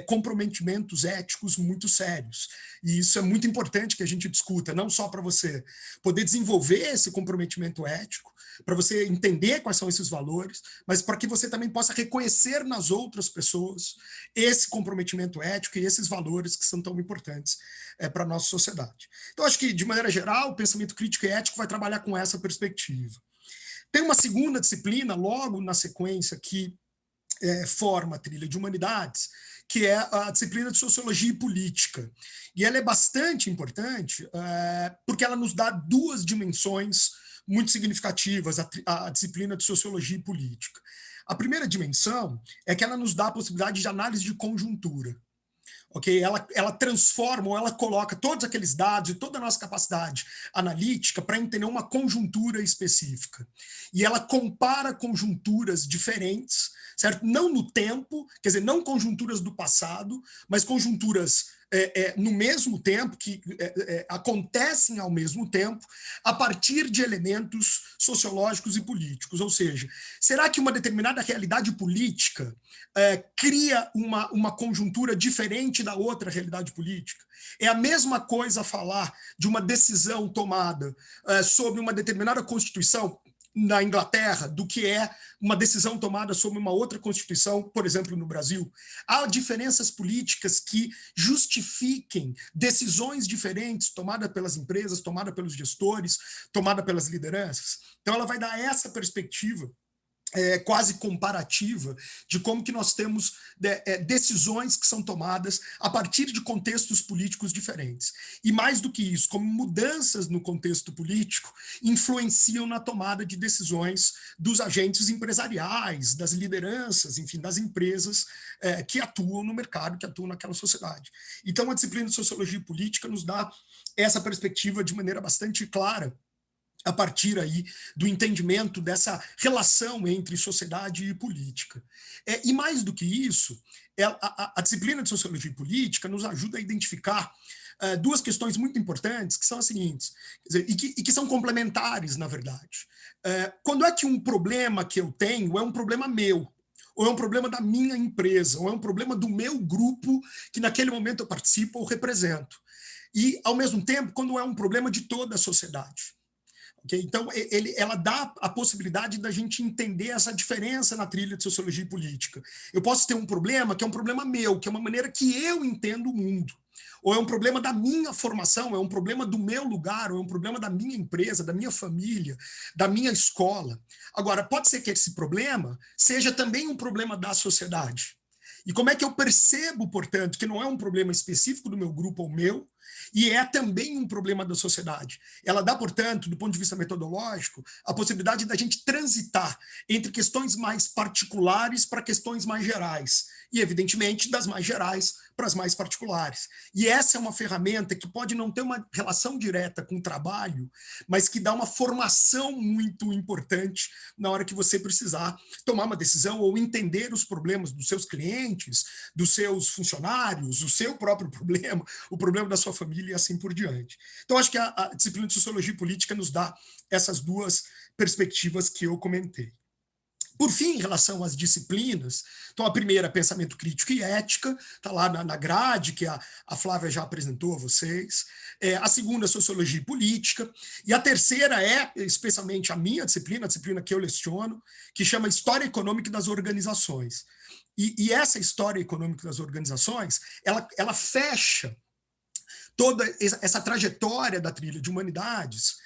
comprometimentos éticos muito sérios. E isso é muito importante que a gente discuta, não só para você poder desenvolver esse comprometimento ético, para você entender quais são esses valores, mas para que você também possa reconhecer nas outras pessoas esse comprometimento ético e esses valores que são tão importantes para a nossa sociedade. Então, acho que, de maneira geral, o pensamento crítico e ético vai trabalhar com essa perspectiva. Tem uma segunda disciplina, logo na sequência, que forma a trilha de humanidades, que é a disciplina de sociologia e política. E ela é bastante importante porque ela nos dá duas dimensões muito significativas, a disciplina de sociologia e política. A primeira dimensão é que ela nos dá a possibilidade de análise de conjuntura. Okay? Ela transforma, ou ela coloca todos aqueles dados e toda a nossa capacidade analítica para entender uma conjuntura específica. E ela compara conjunturas diferentes, certo? Não no tempo, quer dizer, não conjunturas do passado, mas conjunturas no mesmo tempo, que acontecem ao mesmo tempo, a partir de elementos sociológicos e políticos. Ou seja, será que uma determinada realidade política cria uma conjuntura diferente da outra realidade política? É a mesma coisa falar de uma decisão tomada sobre uma determinada Constituição na Inglaterra do que é uma decisão tomada sobre uma outra Constituição, por exemplo, no Brasil. Há diferenças políticas que justifiquem decisões diferentes tomadas pelas empresas, tomadas pelos gestores, tomadas pelas lideranças. Então, ela vai dar essa perspectiva quase comparativa de como que nós temos decisões que são tomadas a partir de contextos políticos diferentes. E mais do que isso, como mudanças no contexto político influenciam na tomada de decisões dos agentes empresariais, das lideranças, enfim, das empresas que atuam no mercado, que atuam naquela sociedade. Então, a disciplina de sociologia e política nos dá essa perspectiva de maneira bastante clara, a partir aí do entendimento dessa relação entre sociedade e política. E mais do que isso, a disciplina de sociologia e política nos ajuda a identificar duas questões muito importantes, que são as seguintes, quer dizer, e que são complementares, na verdade. Quando é que um problema que eu tenho é um problema meu, ou é um problema da minha empresa, ou é um problema do meu grupo que naquele momento eu participo ou represento. E, ao mesmo tempo, quando é um problema de toda a sociedade. Okay? Então, ela dá a possibilidade da gente entender essa diferença na trilha de sociologia e política. Eu posso ter um problema que é um problema meu, que é uma maneira que eu entendo o mundo. ou é um problema da minha formação, é um problema do meu lugar, ou é um problema da minha empresa, da minha família, da minha escola. Agora, pode ser que esse problema seja também um problema da sociedade. E como é que eu percebo, portanto, que não é um problema específico do meu grupo ou meu, e é também um problema da sociedade? Ela dá, portanto, do ponto de vista metodológico, a possibilidade da gente transitar entre questões mais particulares para questões mais gerais, e, evidentemente, das mais gerais para as mais particulares. E essa é uma ferramenta que pode não ter uma relação direta com o trabalho, mas que dá uma formação muito importante na hora que você precisar tomar uma decisão ou entender os problemas dos seus clientes, dos seus funcionários, o seu próprio problema, o problema da sua família e assim por diante. Então, acho que a disciplina de Sociologia Política nos dá essas duas perspectivas que eu comentei. Por fim, em relação às disciplinas, então a primeira, pensamento crítico e ética, está lá na grade, que a Flávia já apresentou a vocês. A segunda, sociologia e política. E a terceira é, especialmente a minha disciplina, a disciplina que eu leciono, que chama História Econômica das Organizações. E essa história econômica das organizações, ela fecha toda essa trajetória da trilha de humanidades,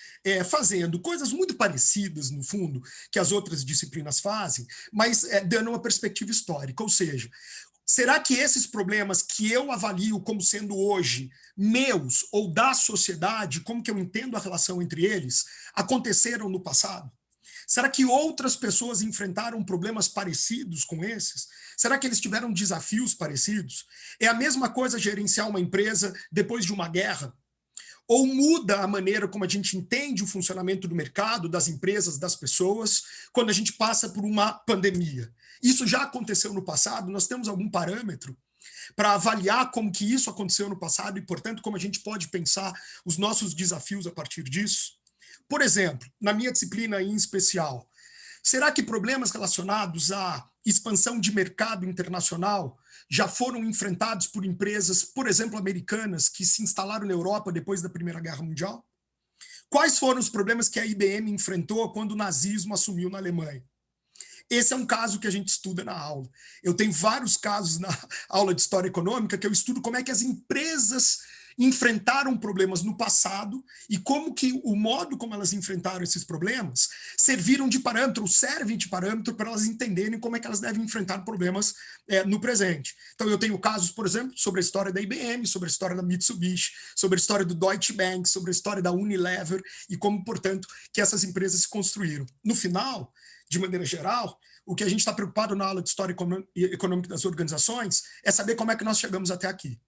fazendo coisas muito parecidas, no fundo, que as outras disciplinas fazem, mas dando uma perspectiva histórica. Ou seja, será que esses problemas que eu avalio como sendo hoje meus ou da sociedade, como que eu entendo a relação entre eles, aconteceram no passado? Será que outras pessoas enfrentaram problemas parecidos com esses? Será que eles tiveram desafios parecidos? É a mesma coisa gerenciar uma empresa depois de uma guerra? Ou muda a maneira como a gente entende o funcionamento do mercado, das empresas, das pessoas, quando a gente passa por uma pandemia? Isso já aconteceu no passado? Nós temos algum parâmetro para avaliar como que isso aconteceu no passado e, portanto, como a gente pode pensar os nossos desafios a partir disso? Por exemplo, na minha disciplina em especial, será que problemas relacionados à expansão de mercado internacional já foram enfrentados por empresas, por exemplo, americanas, que se instalaram na Europa depois da Primeira Guerra Mundial? Quais foram os problemas que a IBM enfrentou quando o nazismo assumiu na Alemanha? Esse é um caso que a gente estuda na aula. Eu tenho vários casos na aula de História Econômica que eu estudo como é que as empresas enfrentaram problemas no passado e como que o modo como elas enfrentaram esses problemas serviram de parâmetro, servem de parâmetro para elas entenderem como é que elas devem enfrentar problemas no presente. Então eu tenho casos, por exemplo, sobre a história da IBM, sobre a história da Mitsubishi, sobre a história do Deutsche Bank, sobre a história da Unilever e como, portanto, que essas empresas se construíram. No final, de maneira geral, o que a gente está preocupado na aula de História Econômica das Organizações é saber como é que nós chegamos até aqui.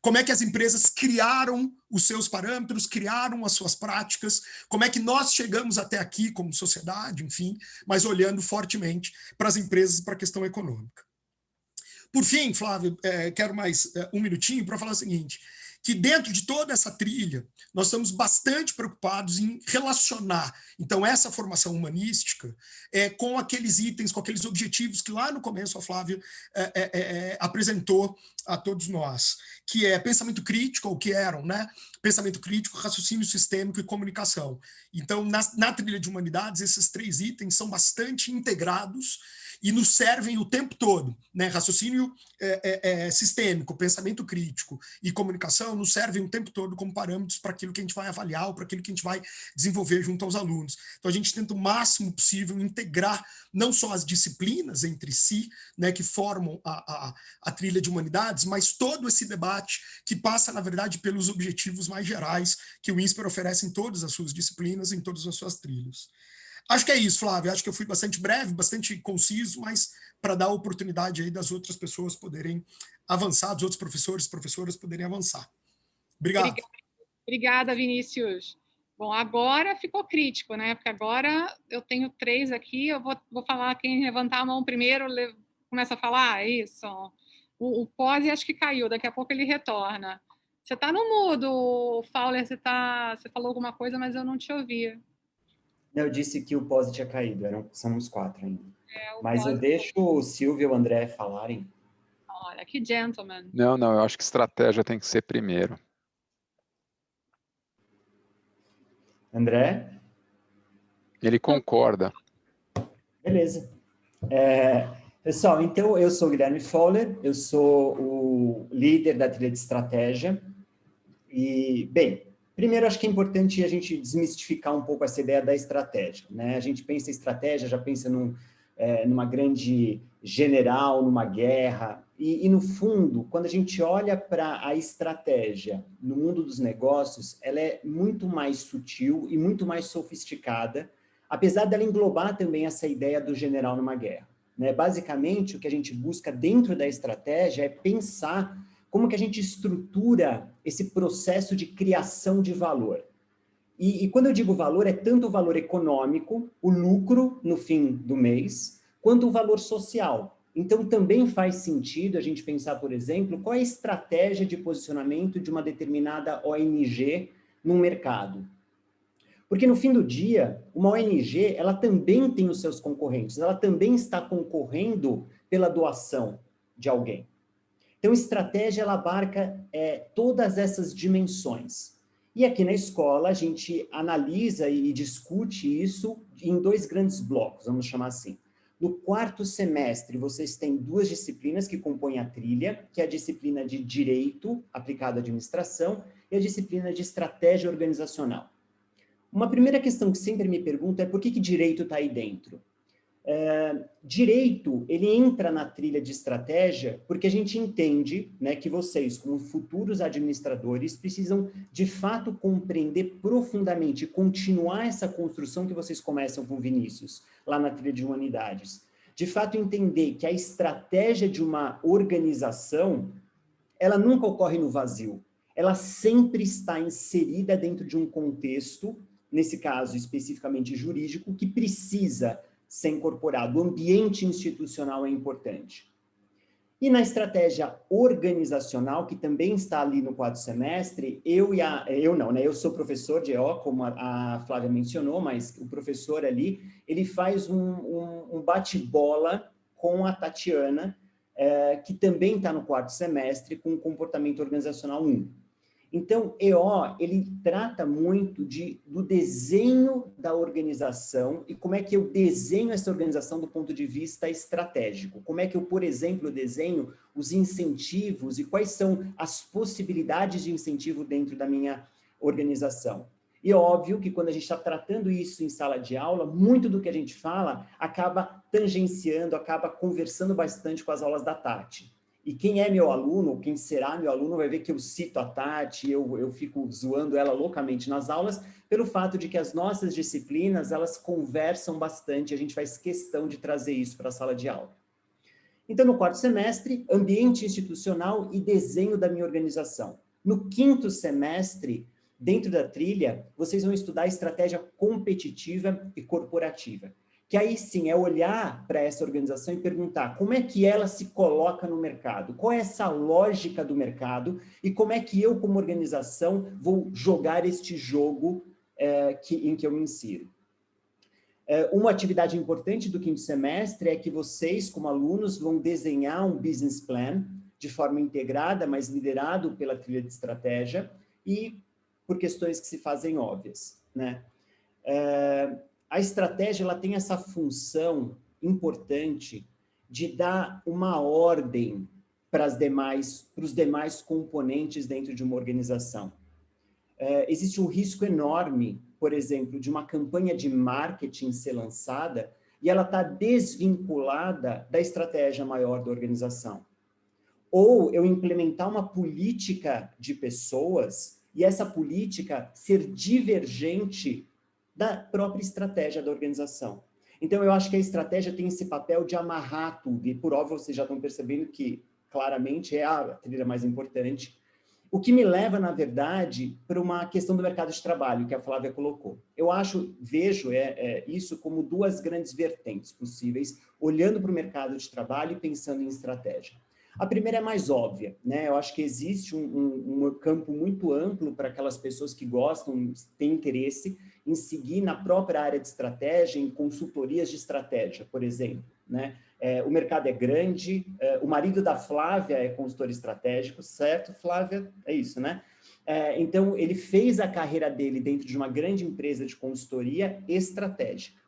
Como é que as empresas criaram os seus parâmetros, criaram as suas práticas, como é que nós chegamos até aqui como sociedade, enfim, mas olhando fortemente para as empresas e para a questão econômica. Por fim, Flávio, quero mais um minutinho para falar o seguinte, que dentro de toda essa trilha, nós estamos bastante preocupados em relacionar, então, essa formação humanística com aqueles itens, com aqueles objetivos que lá no começo a Flávia apresentou a todos nós, que é pensamento crítico, ou que eram, né? Pensamento crítico, raciocínio sistêmico e comunicação. Então, na trilha de humanidades, esses três itens são bastante integrados e nos servem o tempo todo, né? Raciocínio sistêmico, pensamento crítico e comunicação nos servem o tempo todo como parâmetros para aquilo que a gente vai avaliar ou para aquilo que a gente vai desenvolver junto aos alunos. Então a gente tenta o máximo possível integrar não só as disciplinas entre si, né, que formam a trilha de humanidades, mas todo esse debate que passa, na verdade, pelos objetivos mais gerais que o INSPER oferece em todas as suas disciplinas, em todas as suas trilhas. Acho que é isso, Flávio. Acho que eu fui bastante breve, bastante conciso, mas para dar a oportunidade aí das outras pessoas poderem avançar, dos outros professores e professoras poderem avançar. Obrigado. Obrigada, Vinícius. Bom, agora ficou crítico, né? Porque agora eu tenho 3 aqui, eu vou falar quem levantar a mão primeiro, começa a falar, isso. O Pose acho que caiu, daqui a pouco ele retorna. Você está no mudo, Fowler, você falou alguma coisa, mas eu não te ouvi. Eu disse que o Pose tinha caído, são uns 4 ainda. Mas eu deixo o Silvio e o André falarem. Olha, que gentleman. Não, eu acho que estratégia tem que ser primeiro. André? Ele concorda. Beleza. Pessoal, então eu sou o Guilherme Fowler, eu sou o líder da trilha de estratégia. E, bem, primeiro acho que é importante a gente desmistificar um pouco essa ideia da estratégia, né? A gente pensa em estratégia, já pensa numa grande general, numa guerra, e no fundo, quando a gente olha para a estratégia no mundo dos negócios, ela é muito mais sutil e muito mais sofisticada, apesar dela englobar também essa ideia do general numa guerra, né? Basicamente, o que a gente busca dentro da estratégia é pensar como que a gente estrutura esse processo de criação de valor. E quando eu digo valor, é tanto o valor econômico, o lucro no fim do mês, quanto o valor social. Então, também faz sentido a gente pensar, por exemplo, qual é a estratégia de posicionamento de uma determinada ONG no mercado. Porque, no fim do dia, uma ONG, ela também tem os seus concorrentes, ela também está concorrendo pela doação de alguém. Então, estratégia, ela abarca todas essas dimensões. E aqui na escola, a gente analisa e discute isso em 2 grandes blocos, vamos chamar assim. No 4º semestre, vocês têm 2 disciplinas que compõem a trilha, que é a disciplina de Direito aplicado à Administração e a disciplina de Estratégia Organizacional. Uma primeira questão que sempre me pergunto é por que Direito está aí dentro? Direito, ele entra na trilha de estratégia porque a gente entende, né, que vocês, como futuros administradores, precisam, de fato, compreender profundamente, continuar essa construção que vocês começam com o Vinícius, lá na trilha de humanidades. De fato, entender que a estratégia de uma organização, ela nunca ocorre no vazio. Ela sempre está inserida dentro de um contexto, nesse caso especificamente jurídico, que precisa ser incorporado. O ambiente institucional é importante. E na estratégia organizacional, que também está ali no 4º semestre, eu sou professor de EO, como a Flávia mencionou, mas o professor ali, ele faz um bate-bola com a Tatiana, que também está no 4º semestre, com o comportamento organizacional 1. Então, EO, ele trata muito do desenho da organização e como é que eu desenho essa organização do ponto de vista estratégico. Como é que eu, por exemplo, desenho os incentivos e quais são as possibilidades de incentivo dentro da minha organização. E é óbvio que quando a gente está tratando isso em sala de aula, muito do que a gente fala acaba tangenciando, acaba conversando bastante com as aulas da Tati. E quem é meu aluno, ou quem será meu aluno, vai ver que eu cito a Tati, eu fico zoando ela loucamente nas aulas, pelo fato de que as nossas disciplinas, elas conversam bastante, a gente faz questão de trazer isso para a sala de aula. Então, no 4º semestre, ambiente institucional e desenho da minha organização. No 5º semestre, dentro da trilha, vocês vão estudar estratégia competitiva e corporativa. Que aí sim é olhar para essa organização e perguntar como é que ela se coloca no mercado, qual é essa lógica do mercado e como é que eu, como organização, vou jogar este jogo em que eu me insiro. Uma atividade importante do 5º semestre é que vocês, como alunos, vão desenhar um business plan de forma integrada, mas liderado pela trilha de estratégia e por questões que se fazem óbvias, né? A estratégia, ela tem essa função importante de dar uma ordem para os demais componentes dentro de uma organização. Existe um risco enorme, por exemplo, de uma campanha de marketing ser lançada e ela está desvinculada da estratégia maior da organização. Ou eu implementar uma política de pessoas e essa política ser divergente da própria estratégia da organização. Então, eu acho que a estratégia tem esse papel de amarrar tudo, e por óbvio vocês já estão percebendo que, claramente, é a trilha mais importante, o que me leva, na verdade, para uma questão do mercado de trabalho, que a Flávia colocou. Eu vejo isso como 2 grandes vertentes possíveis, olhando para o mercado de trabalho e pensando em estratégia. A primeira é mais óbvia, né? Eu acho que existe um campo muito amplo para aquelas pessoas que gostam, têm interesse em seguir na própria área de estratégia, em consultorias de estratégia, por exemplo, né? O mercado é grande, o marido da Flávia é consultor estratégico, certo, Flávia? É isso, né? Então, ele fez a carreira dele dentro de uma grande empresa de consultoria estratégica.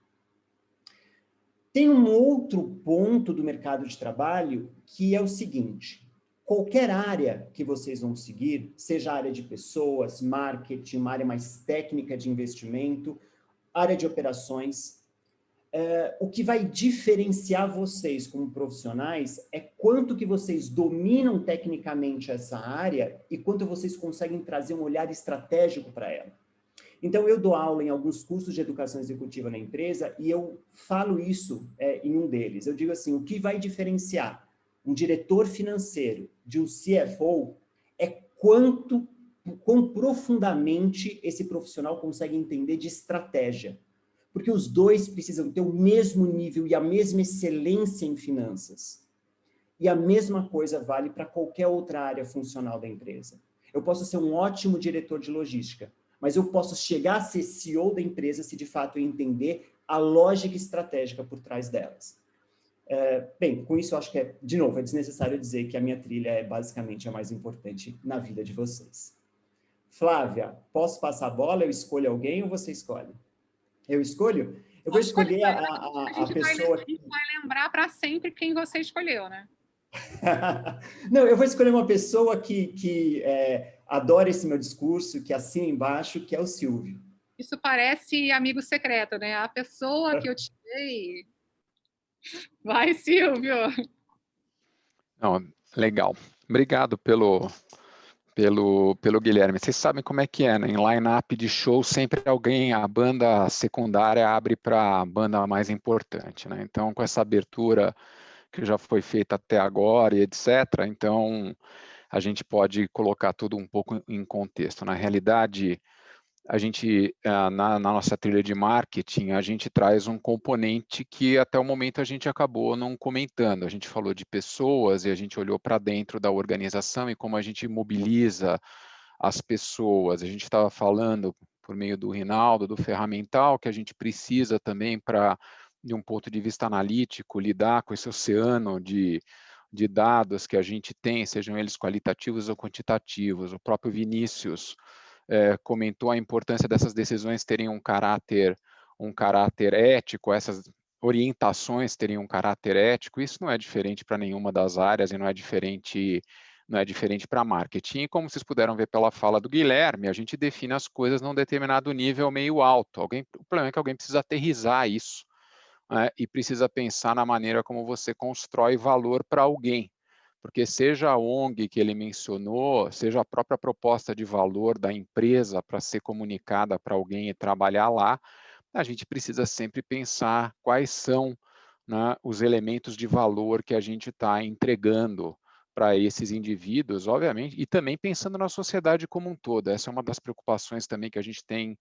Tem um outro ponto do mercado de trabalho que é o seguinte: qualquer área que vocês vão seguir, seja a área de pessoas, marketing, uma área mais técnica de investimento, área de operações, o que vai diferenciar vocês como profissionais é quanto que vocês dominam tecnicamente essa área e quanto vocês conseguem trazer um olhar estratégico para ela. Então, eu dou aula em alguns cursos de educação executiva na empresa e eu falo isso em um deles. Eu digo assim, o que vai diferenciar um diretor financeiro de um CFO é quão profundamente esse profissional consegue entender de estratégia. Porque os dois precisam ter o mesmo nível e a mesma excelência em finanças. E a mesma coisa vale para qualquer outra área funcional da empresa. Eu posso ser um ótimo diretor de logística, mas eu posso chegar a ser CEO da empresa se de fato eu entender a lógica estratégica por trás delas. Bem, com isso eu acho que, de novo, é desnecessário dizer que a minha trilha é basicamente a mais importante na vida de vocês. Flávia, posso passar a bola? Eu escolho alguém ou você escolhe? Eu escolho? Eu vou escolher a pessoa que... A gente vai lembrar para sempre quem você escolheu, né? Não, eu vou escolher uma pessoa que adora esse meu discurso, que assina embaixo, que é o Silvio. Isso parece amigo secreto, né? A pessoa que eu tirei... Vai, Silvio! Não, legal. Obrigado pelo Guilherme. Vocês sabem como é que é, né? Em line-up de show, sempre alguém, a banda secundária abre para a banda mais importante, né? Então, com essa abertura que já foi feita até agora e etc., então a gente pode colocar tudo um pouco em contexto. Na realidade, a gente, na nossa trilha de marketing, a gente traz um componente que até o momento a gente acabou não comentando. A gente falou de pessoas e a gente olhou para dentro da organização e como a gente mobiliza as pessoas. A gente estava falando, por meio do Rinaldo, do ferramental, que a gente precisa também para, de um ponto de vista analítico, lidar com esse oceano de dados que a gente tem, sejam eles qualitativos ou quantitativos. O próprio Vinícius comentou a importância dessas decisões terem um caráter ético, essas orientações terem um caráter ético. Isso não é diferente para nenhuma das áreas e não é diferente para marketing. E como vocês puderam ver pela fala do Guilherme, a gente define as coisas num determinado nível meio alto. O problema é que alguém precisa aterrissar isso, né, e precisa pensar na maneira como você constrói valor para alguém. Porque seja a ONG que ele mencionou, seja a própria proposta de valor da empresa para ser comunicada para alguém e trabalhar lá, a gente precisa sempre pensar quais são, né, os elementos de valor que a gente está entregando para esses indivíduos, obviamente, e também pensando na sociedade como um todo. Essa é uma das preocupações também que a gente tem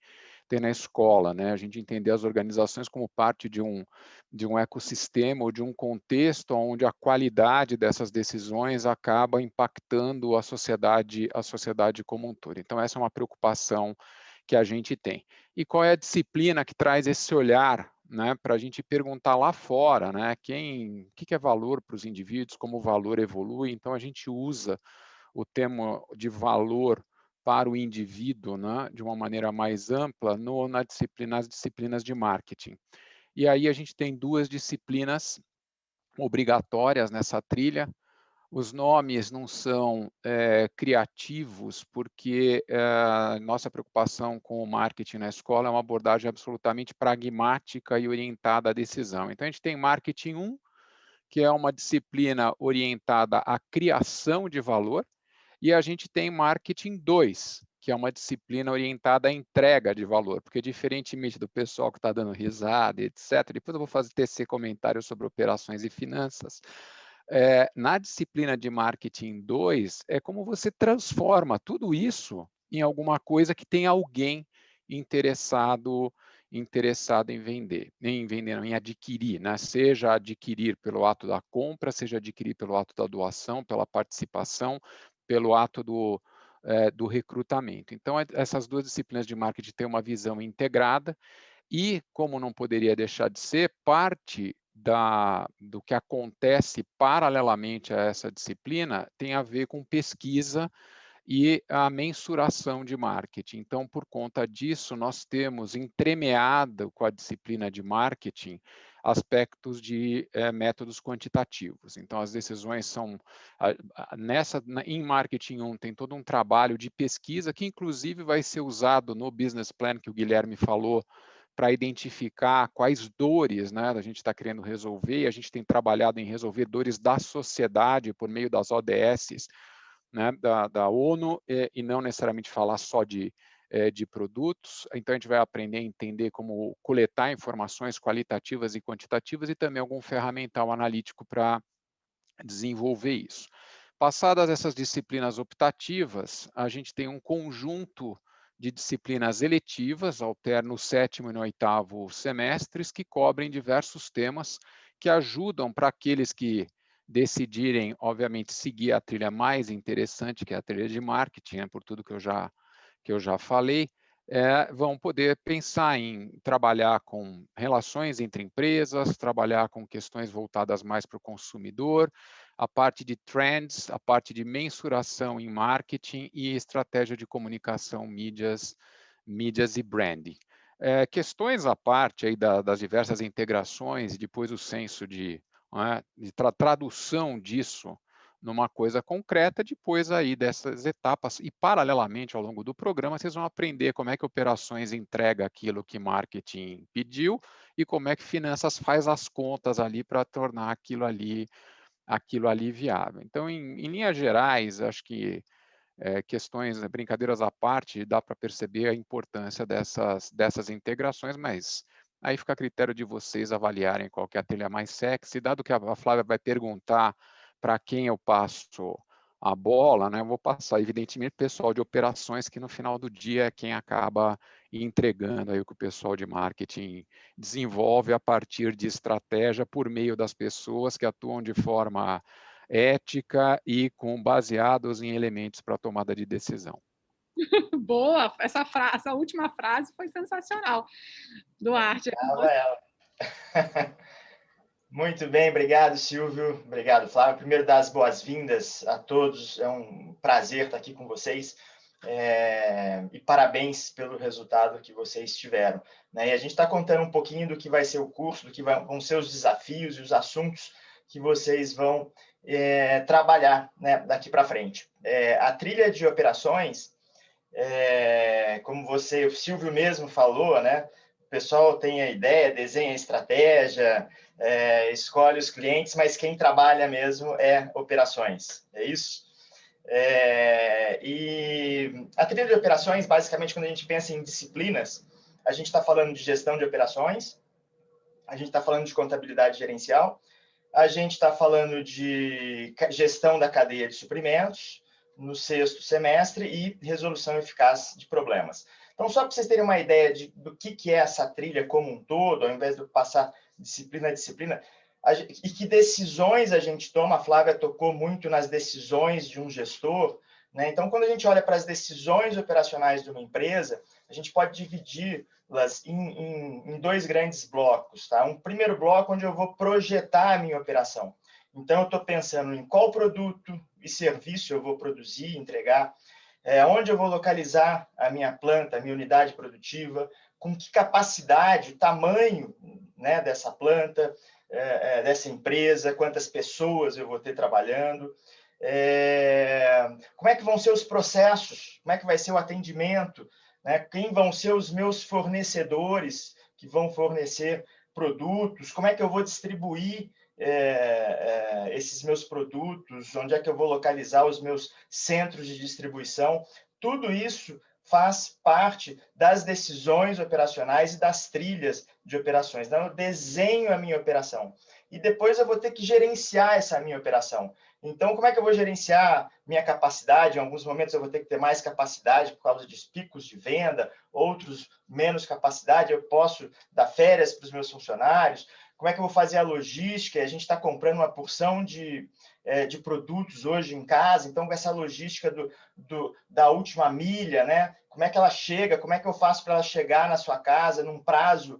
na escola, né? A gente entender as organizações como parte de um ecossistema ou de um contexto onde a qualidade dessas decisões acaba impactando a sociedade como um todo. Então, essa é uma preocupação que a gente tem. E qual é a disciplina que traz esse olhar, né, para a gente perguntar lá fora, né, o que é valor para os indivíduos, como o valor evolui. Então, a gente usa o termo de valor para o indivíduo, né, de uma maneira mais ampla nas disciplinas de marketing. E aí a gente tem duas disciplinas obrigatórias nessa trilha. Os nomes não são criativos, porque nossa preocupação com o marketing na escola é uma abordagem absolutamente pragmática e orientada à decisão. Então, a gente tem Marketing 1, que é uma disciplina orientada à criação de valor, e a gente tem Marketing 2, que é uma disciplina orientada à entrega de valor, porque diferentemente do pessoal que está dando risada, etc., depois eu vou tecer comentários sobre operações e finanças, na disciplina de Marketing 2, é como você transforma tudo isso em alguma coisa que tem alguém interessado em vender, em adquirir, né? Seja adquirir pelo ato da compra, seja adquirir pelo ato da doação, pela participação, pelo ato do recrutamento. Então, essas duas disciplinas de marketing têm uma visão integrada e, como não poderia deixar de ser, parte do que acontece paralelamente a essa disciplina tem a ver com pesquisa e a mensuração de marketing. Então, por conta disso, nós temos entremeado com a disciplina de marketing aspectos de métodos quantitativos. Então, as decisões são... em Marketing 1 tem todo um trabalho de pesquisa que, inclusive, vai ser usado no Business Plan, que o Guilherme falou, para identificar quais dores, né, a gente está querendo resolver. A gente tem trabalhado em resolver dores da sociedade por meio das ODSs, né, da ONU, e não necessariamente falar só de produtos. Então, a gente vai aprender a entender como coletar informações qualitativas e quantitativas e também algum ferramental analítico para desenvolver isso. Passadas essas disciplinas optativas, a gente tem um conjunto de disciplinas eletivas, alterno o 7º e no 8º semestres, que cobrem diversos temas que ajudam para aqueles que decidirem, obviamente, seguir a trilha mais interessante, que é a trilha de marketing, né, por tudo que eu já falei, vão poder pensar em trabalhar com relações entre empresas, trabalhar com questões voltadas mais para o consumidor, a parte de trends, a parte de mensuração em marketing e estratégia de comunicação, mídias e branding. Questões à parte aí das diversas integrações e depois o senso de tradução disso numa coisa concreta, depois aí dessas etapas, e paralelamente ao longo do programa, vocês vão aprender como é que operações entrega aquilo que marketing pediu e como é que finanças faz as contas ali para tornar aquilo ali viável. Então, em linhas gerais, acho que questões, brincadeiras à parte, dá para perceber a importância dessas integrações, mas aí fica a critério de vocês avaliarem qual que é a trilha mais sexy. Dado que a Flávia vai perguntar para quem eu passo a bola, né, eu vou passar, evidentemente, o pessoal de operações, que no final do dia é quem acaba entregando aí o que o pessoal de marketing desenvolve a partir de estratégia por meio das pessoas que atuam de forma ética e baseados em elementos para tomada de decisão. Boa, essa última frase foi sensacional, Duarte. Muito bem, obrigado, Silvio. Obrigado, Flávio. Primeiro, dar as boas-vindas a todos. É um prazer estar aqui com vocês. E parabéns pelo resultado que vocês tiveram. E a gente está contando um pouquinho do que vai ser o curso, do que vão ser os desafios e os assuntos que vocês vão trabalhar, né, daqui para frente. A trilha de operações, como o Silvio mesmo falou, né, o pessoal tem a ideia, desenha a estratégia, escolhe os clientes, mas quem trabalha mesmo é operações, é isso? E a trilha de operações, basicamente, quando a gente pensa em disciplinas, a gente está falando de gestão de operações, a gente está falando de contabilidade gerencial, a gente está falando de gestão da cadeia de suprimentos no 6º semestre e resolução eficaz de problemas. Então, só para vocês terem uma ideia do que é essa trilha como um todo, ao invés de passar disciplina a disciplina, e que decisões a gente toma. A Flávia tocou muito nas decisões de um gestor, né? Então, quando a gente olha para as decisões operacionais de uma empresa, a gente pode dividi-las em 2 grandes blocos. Tá? Um primeiro bloco onde eu vou projetar a minha operação. Então, eu estou pensando em qual produto e serviço eu vou produzir, entregar, onde eu vou localizar a minha planta, a minha unidade produtiva, com que capacidade, tamanho, né, dessa planta, dessa empresa, quantas pessoas eu vou ter trabalhando, como é que vão ser os processos, como é que vai ser o atendimento, né? Quem vão ser os meus fornecedores que vão fornecer produtos, como é que eu vou distribuir esses meus produtos, onde é que eu vou localizar os meus centros de distribuição. Tudo isso faz parte das decisões operacionais e das trilhas de operações. Então, eu desenho a minha operação e depois eu vou ter que gerenciar essa minha operação. Então, como é que eu vou gerenciar minha capacidade? Em alguns momentos eu vou ter que ter mais capacidade por causa de picos de venda, outros menos capacidade, eu posso dar férias para os meus funcionários. Como é que eu vou fazer a logística? A gente está comprando uma porção de produtos hoje em casa, então com essa logística da última milha, né? Como é que ela chega? Como é que eu faço para ela chegar na sua casa num prazo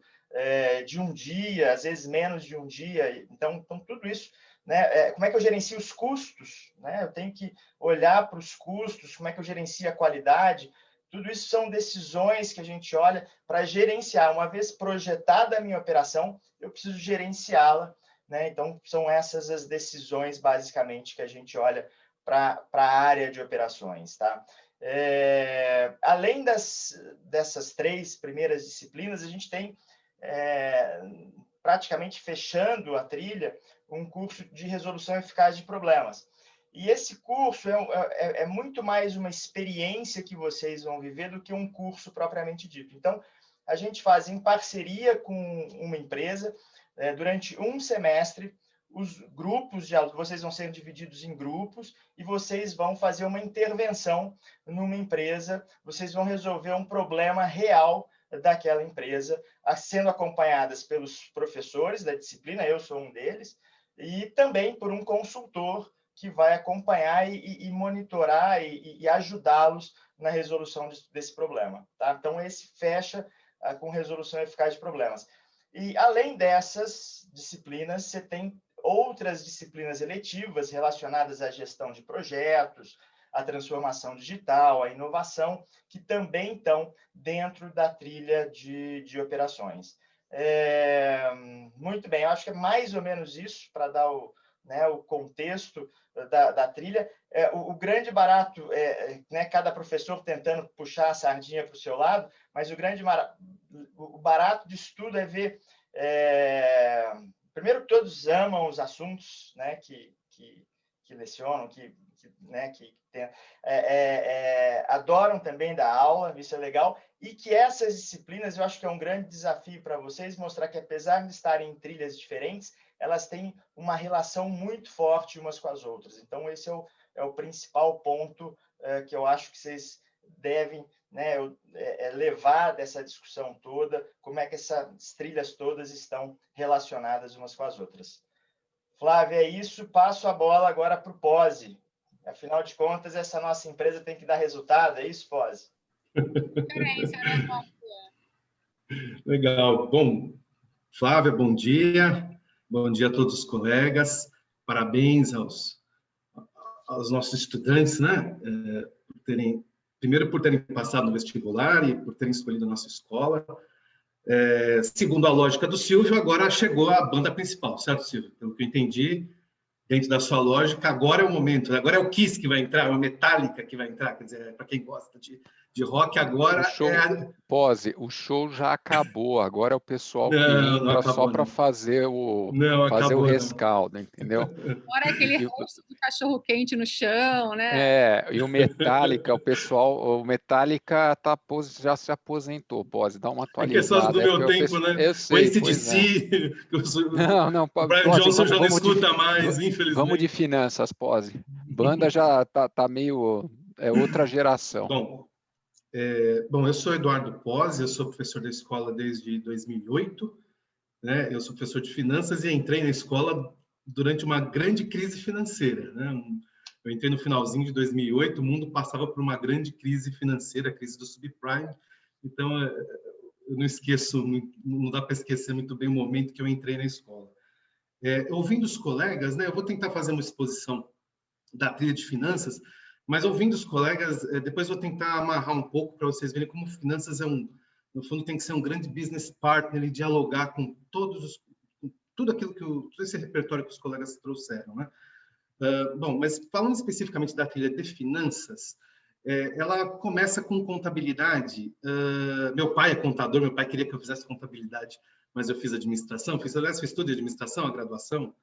de um dia, às vezes menos de um dia? Então tudo isso, né? Como é que eu gerencio os custos? Né? Eu tenho que olhar para os custos, como é que eu gerencio a qualidade, Tudo isso são decisões que a gente olha para gerenciar. Uma vez projetada a minha operação, eu preciso gerenciá-la, né? Então, são essas as decisões, basicamente, que a gente olha para a área de operações, tá? Além dessas 3 primeiras disciplinas, a gente tem, praticamente fechando a trilha, um curso de resolução eficaz de problemas. E esse curso é muito mais uma experiência que vocês vão viver do que um curso propriamente dito. Então, a gente faz em parceria com uma empresa, durante um semestre, os grupos de alunos, vocês vão ser divididos em grupos e vocês vão fazer uma intervenção numa empresa, vocês vão resolver um problema real daquela empresa, sendo acompanhadas pelos professores da disciplina, eu sou um deles, e também por um consultor que vai acompanhar e monitorar e ajudá-los na resolução desse problema. Tá? Então, esse fecha com resolução eficaz de problemas. E, além dessas disciplinas, você tem outras disciplinas eletivas relacionadas à gestão de projetos, à transformação digital, à inovação, que também estão dentro da trilha de operações. Muito bem, eu acho que é mais ou menos isso para dar o contexto da trilha. O grande barato cada professor tentando puxar a sardinha para o seu lado, mas o barato de estudo é ver... primeiro, todos amam os assuntos, né, que lecionam, adoram também dar aula, isso é legal, e que essas disciplinas, eu acho que é um grande desafio para vocês, mostrar que, apesar de estarem em trilhas diferentes, elas têm uma relação muito forte umas com as outras. Então, esse é o principal ponto que eu acho que vocês devem levar dessa discussão toda, como é que essas trilhas todas estão relacionadas umas com as outras. Flávia, é isso. Passo a bola agora para o Pose. Afinal de contas, essa nossa empresa tem que dar resultado. É isso, Pose? Legal. Bom, Flávia, bom dia. Bom dia a todos os colegas. Parabéns aos nossos estudantes, né? Primeiro, por terem passado no vestibular e por terem escolhido a nossa escola. Segundo a lógica do Silvio, agora chegou a banda principal, certo, Silvio? Pelo que eu entendi, dentro da sua lógica, agora é o momento, agora é o Kiss que vai entrar, é a Metallica que vai entrar, quer dizer, para quem gosta de rock, agora Pose, o show já acabou, agora é o pessoal que entra só para fazer o rescaldo, entendeu? Agora é aquele rosto do cachorro quente no chão, né? E o Metallica, o Metallica já se aposentou, Pose, dá uma atualizada. É questão do meu tempo, né? Eu sei, o AC/DC, não, o Brian Johnson já não escuta mais, infelizmente. Vamos de finanças, Pose. Banda já tá meio... outra geração. Bom, eu sou Eduardo Pose, eu sou professor da escola desde 2008, né? Eu sou professor de finanças e entrei na escola durante uma grande crise financeira, né? Eu entrei no finalzinho de 2008, o mundo passava por uma grande crise financeira, a crise do subprime, então eu não esqueço, não dá para esquecer muito bem o momento que eu entrei na escola. Ouvindo os colegas, né? Eu vou tentar fazer uma exposição da trilha de finanças, mas ouvindo os colegas, depois vou tentar amarrar um pouco para vocês verem como finanças no fundo, tem que ser um grande business partner e dialogar com tudo esse repertório que os colegas trouxeram, né? Bom, mas falando especificamente da trilha de finanças, ela começa com contabilidade. Meu pai é contador, meu pai queria que eu fizesse contabilidade, mas eu fiz administração, fiz estudo de administração, a graduação,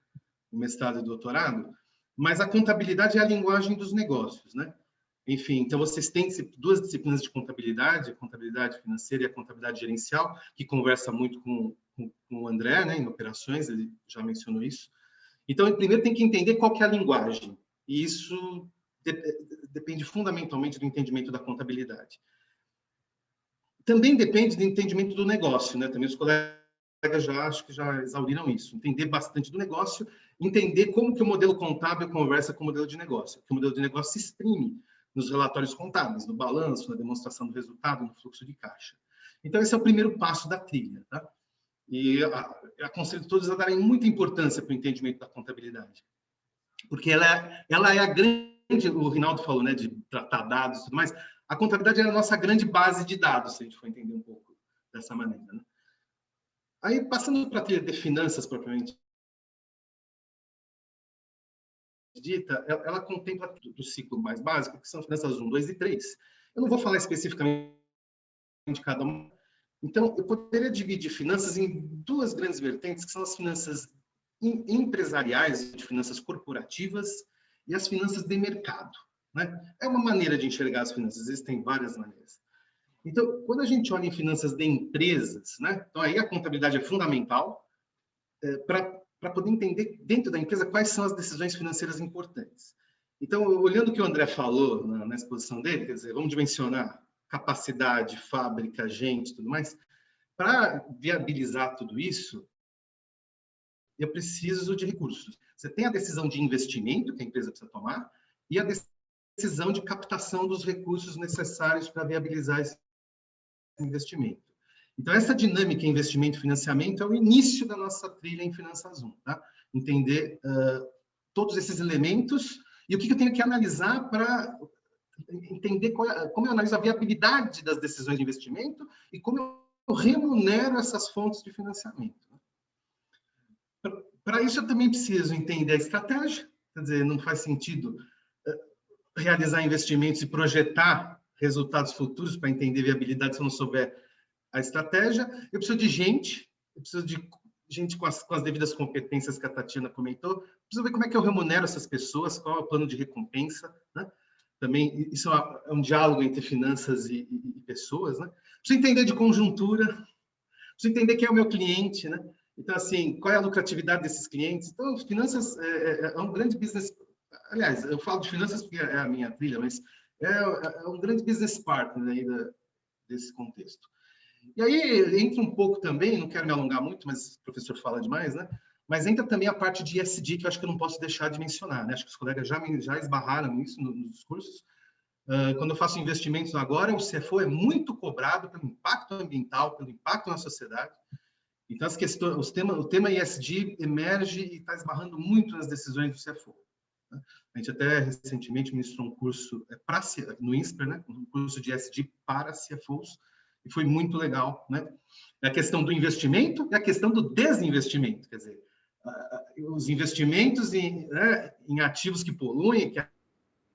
o mestrado e o doutorado. Mas a contabilidade é a linguagem dos negócios, né? Enfim, então vocês têm 2 disciplinas de contabilidade, a contabilidade financeira e a contabilidade gerencial, que conversa muito com o André, né, em operações, ele já mencionou isso. Então, primeiro tem que entender qual que é a linguagem, e isso depende fundamentalmente do entendimento da contabilidade. Também depende do entendimento do negócio, né? Também os colegas acho que já exauriram isso. Entender bastante do negócio, entender como que o modelo contábil conversa com o modelo de negócio. Que o modelo de negócio se exprime nos relatórios contábeis, no balanço, na demonstração do resultado, no fluxo de caixa. Então, esse é o primeiro passo da trilha, tá? E aconselho todos a darem muita importância para o entendimento da contabilidade. Porque ela é a grande, o Rinaldo falou, né, de tratar dados e tudo mais, a contabilidade é a nossa grande base de dados, se a gente for entender um pouco dessa maneira, né? Aí, passando para a trilha de finanças propriamente dita, ela contempla do ciclo mais básico, que são finanças 1, 2 e 3. Eu não vou falar especificamente de cada uma. Então, eu poderia dividir finanças em duas grandes vertentes, que são as finanças empresariais, de finanças corporativas, e as finanças de mercado, né? É uma maneira de enxergar as finanças, existem várias maneiras. Então, quando a gente olha em finanças de empresas, né? Então aí a contabilidade é fundamental para poder entender dentro da empresa quais são as decisões financeiras importantes. Então, olhando o que o André falou na exposição dele, quer dizer, vamos dimensionar capacidade, fábrica, gente, tudo mais. Para viabilizar tudo isso, eu preciso de recursos. Você tem a decisão de investimento que a empresa precisa tomar e a decisão de captação dos recursos necessários para viabilizar esse investimento. Então, essa dinâmica investimento e financiamento é o início da nossa trilha em Finanças 1, tá? Entender todos esses elementos e o que eu tenho que analisar para entender como eu analiso a viabilidade das decisões de investimento e como eu remunero essas fontes de financiamento. Para isso, eu também preciso entender a estratégia, quer dizer, não faz sentido realizar investimentos e projetar resultados futuros para entender viabilidade se eu não souber a estratégia. Eu preciso de gente, eu preciso de gente com as devidas competências que a Tatiana comentou, preciso ver como é que eu remunero essas pessoas, qual é o plano de recompensa, né? Também, isso é um diálogo entre finanças e pessoas, né? Preciso entender de conjuntura, preciso entender quem é o meu cliente, né? Então, assim, qual é a lucratividade desses clientes? Então, finanças é um grande business. Aliás, eu falo de finanças porque é a minha trilha, mas é um grande business partner aí desse contexto. E aí entra um pouco também, não quero me alongar muito, mas o professor fala demais, né? Mas entra também a parte de ESG, que eu acho que eu não posso deixar de mencionar, né? Acho que os colegas já esbarraram nisso nos cursos. Quando eu faço investimentos agora, o CFO é muito cobrado pelo impacto ambiental, pelo impacto na sociedade. Então, as questões, o tema ESG emerge e está esbarrando muito nas decisões do CFO. Né? A gente até recentemente ministrou um curso no INSPER, né? Um curso de ESG para CFOs, e foi muito legal, né? A questão do investimento e a questão do desinvestimento, quer dizer, os investimentos em ativos que poluem.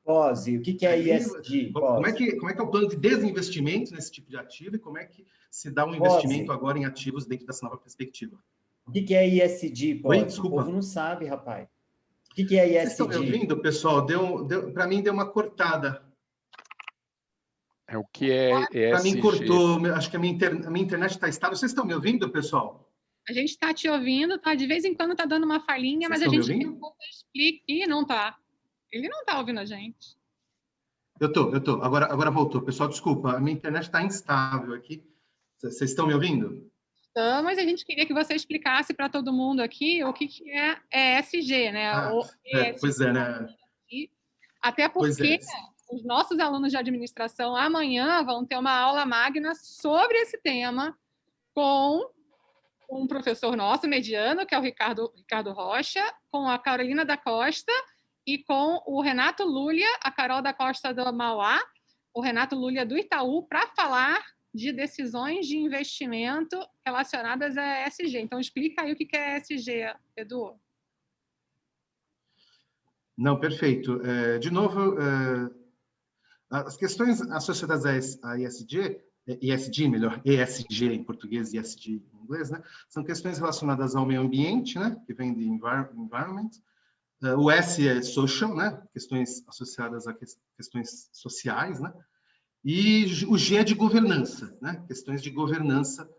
Pose, o que é ESG? Como é que é o plano de desinvestimento nesse tipo de ativo e como é que se dá um investimento agora em ativos dentro dessa nova perspectiva? O que é ESG, Pose? Oi, desculpa. O povo não sabe, rapaz. O que é ESG? Vocês estão me ouvindo, pessoal? Para mim deu uma cortada. É o que é ESG? Para mim cortou, acho que a minha internet está estável. Vocês estão me ouvindo, pessoal? A gente está te ouvindo, tá? De vez em quando está dando uma falhinha, mas a gente quer que você explique. Ih, não está. Ele não está ouvindo a gente. Eu tô. Agora voltou. Pessoal, desculpa, a minha internet está instável aqui. Vocês estão me ouvindo? Estamos, a gente queria que você explicasse para todo mundo aqui o que é ESG, né? Pois é, né? Até porque os nossos alunos de administração amanhã vão ter uma aula magna sobre esse tema com um professor nosso, mediano, que é o Ricardo Rocha, com a Carolina da Costa e com o Renato Lúlia, a Carol da Costa do Mauá, o Renato Lúlia do Itaú, para falar de decisões de investimento relacionadas a ESG. Então, explica aí o que é ESG, Edu. Não, perfeito. De novo, as questões associadas a ESG em português e ESG em inglês, né? São questões relacionadas ao meio ambiente, né? Que vem de environment. O S é social, né? Questões associadas a questões sociais, né? E o G é de governança, né? Questões de governança.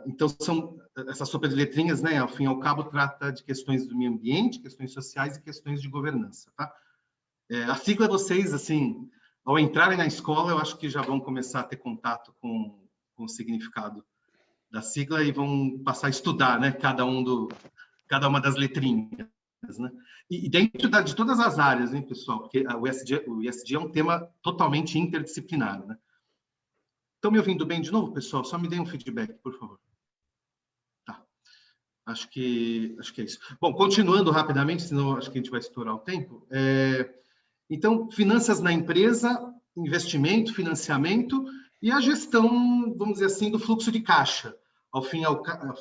Então, são essas sopa de letrinhas, né? Ao fim e ao cabo, trata de questões do meio ambiente, questões sociais e questões de governança, tá? A sigla, vocês, assim, ao entrarem na escola, eu acho que já vão começar a ter contato com o significado da sigla e vão passar a estudar, né? Cada uma das letrinhas, né? E dentro de todas as áreas, hein, pessoal? Porque o ESG é um tema totalmente interdisciplinar, né? Estão me ouvindo bem de novo, pessoal? Só me deem um feedback, por favor. Tá. Acho que é isso. Bom, continuando rapidamente, senão acho que a gente vai estourar o tempo. Então, finanças na empresa investimento, financiamento e a gestão, vamos dizer assim, do fluxo de caixa. Ao fim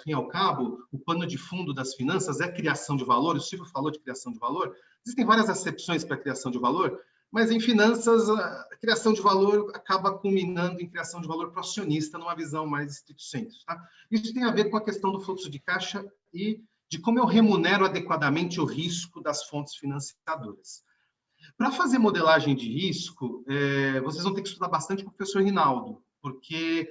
e ao cabo, o pano de fundo das finanças é a criação de valor. O Silvio falou de criação de valor. Existem várias acepções para a criação de valor, mas em finanças, a criação de valor acaba culminando em criação de valor para o acionista, numa visão mais estrito sensu. Tá? Isso tem a ver com a questão do fluxo de caixa e de como eu remunero adequadamente o risco das fontes financiadoras. Para fazer modelagem de risco, vocês vão ter que estudar bastante com o professor Rinaldo, porque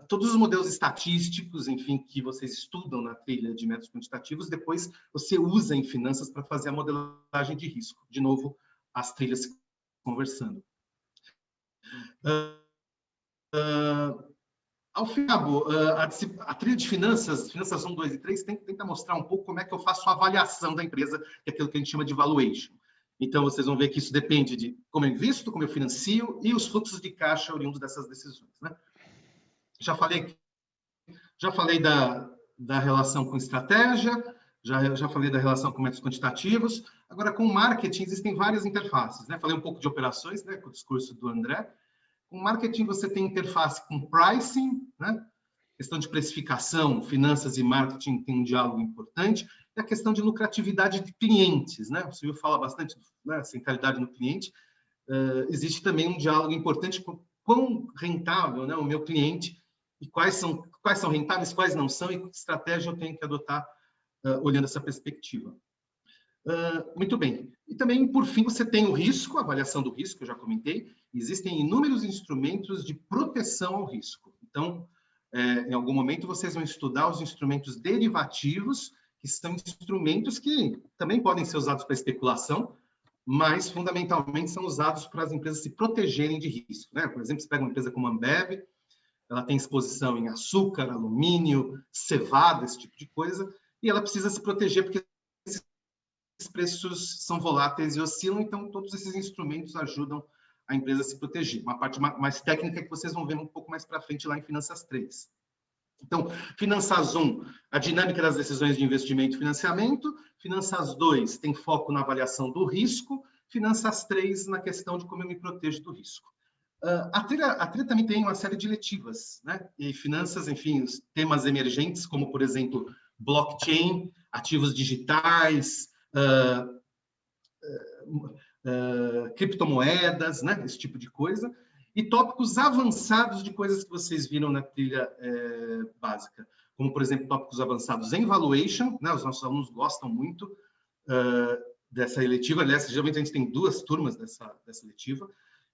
todos os modelos estatísticos, enfim, que vocês estudam na trilha de métodos quantitativos, depois você usa em finanças para fazer a modelagem de risco. De novo, as trilhas conversando. Ao fim e ao cabo, a trilha de finanças 1, 2 e 3, tenta mostrar um pouco como é que eu faço a avaliação da empresa, que é aquilo que a gente chama de valuation. Então, vocês vão ver que isso depende de como eu invisto, como eu financio e os fluxos de caixa oriundos dessas decisões, né? Já falei da relação com estratégia, já falei da relação com métodos quantitativos. Agora, com marketing, existem várias interfaces, né? Falei um pouco de operações, né, com o discurso do André. Com marketing, você tem interface com pricing, né? Questão de precificação, finanças e marketing tem um diálogo importante. E a questão de lucratividade de clientes, né? O Silvio fala bastante, né, centralidade no cliente. Existe também um diálogo importante com quão rentável, né, o meu cliente e quais são rentáveis, quais não são e que estratégia eu tenho que adotar olhando essa perspectiva. Muito bem. E também, por fim, você tem o risco, a avaliação do risco, eu já comentei. Existem inúmeros instrumentos de proteção ao risco. Então, em algum momento, vocês vão estudar os instrumentos derivativos, que são instrumentos que também podem ser usados para especulação, mas, fundamentalmente, são usados para as empresas se protegerem de risco, né? Por exemplo, você pega uma empresa como a Ambev, ela tem exposição em açúcar, alumínio, cevada, esse tipo de coisa, e ela precisa se proteger porque esses preços são voláteis e oscilam, então todos esses instrumentos ajudam a empresa a se proteger. Uma parte mais técnica que vocês vão ver um pouco mais para frente lá em Finanças 3. Então, Finanças 1, a dinâmica das decisões de investimento e financiamento. Finanças 2, tem foco na avaliação do risco. Finanças 3, na questão de como eu me protejo do risco. A trilha também tem uma série de letivas, né? E finanças, enfim, os temas emergentes, como, por exemplo, blockchain, ativos digitais, criptomoedas, né? Esse tipo de coisa. E tópicos avançados de coisas que vocês viram na trilha básica, como, por exemplo, tópicos avançados em valuation, né? Os nossos alunos gostam muito dessa eletiva. Aliás, geralmente a gente tem 2 turmas dessa eletiva.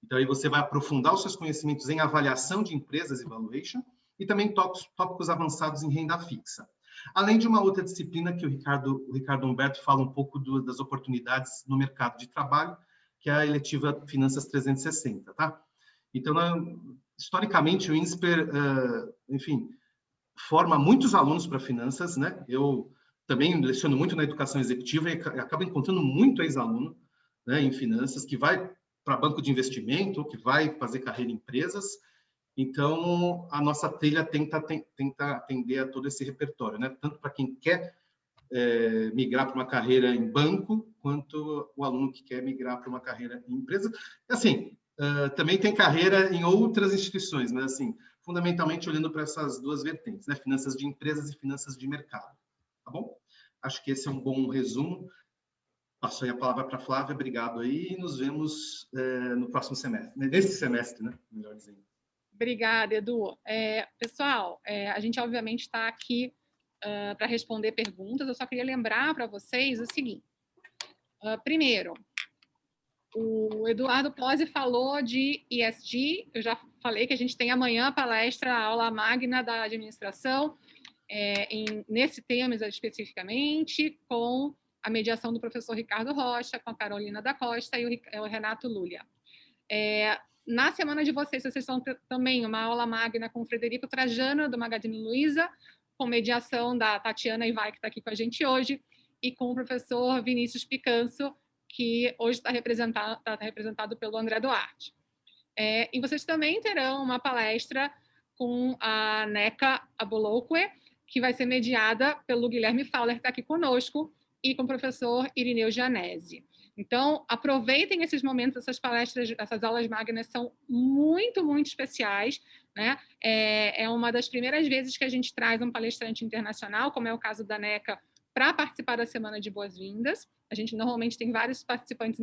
Então, aí você vai aprofundar os seus conhecimentos em avaliação de empresas e valuation, e também tópicos avançados em renda fixa. Além de uma outra disciplina que o Ricardo Humberto fala um pouco das oportunidades no mercado de trabalho, que é a eletiva Finanças 360, tá? Então, historicamente, o INSPER, enfim, forma muitos alunos para finanças, né? Eu também leciono muito na educação executiva e acabo encontrando muito ex-aluno, né, em finanças, que vai para banco de investimento, ou que vai fazer carreira em empresas. Então, a nossa trilha tenta atender a todo esse repertório, né? Tanto para quem quer migrar para uma carreira em banco, quanto o aluno que quer migrar para uma carreira em empresa. Assim, também tem carreira em outras instituições, mas, assim, fundamentalmente olhando para essas 2 vertentes, né? Finanças de empresas e finanças de mercado. Tá bom? Acho que esse é um bom resumo. Passo aí a palavra para a Flávia, obrigado aí, e nos vemos no próximo semestre, nesse semestre, né? Melhor dizendo. Obrigada, Edu. Pessoal, a gente obviamente está aqui para responder perguntas. Eu só queria lembrar para vocês o seguinte. Primeiro, o Eduardo Pozzi falou de ESG. Eu já falei que a gente tem amanhã a palestra, a aula magna da administração, nesse tema especificamente, com a mediação do professor Ricardo Rocha, com a Carolina da Costa e o Renato Lulia. Na semana de vocês vão ter também uma aula magna com o Frederico Trajano, do Magazine Luiza, com mediação da Tatiana Ivai, que está aqui com a gente hoje, e com o professor Vinícius Picanso, que hoje está representado pelo André Duarte. E vocês também terão uma palestra com a Neca Abolokwe, que vai ser mediada pelo Guilherme Fowler, que está aqui conosco, e com o professor Irineu Gianesi. Então, aproveitem esses momentos, essas palestras, essas aulas magnas são muito, muito especiais, né? É uma das primeiras vezes que a gente traz um palestrante internacional, como é o caso da NECA, para participar da Semana de Boas-Vindas. A gente normalmente tem vários participantes,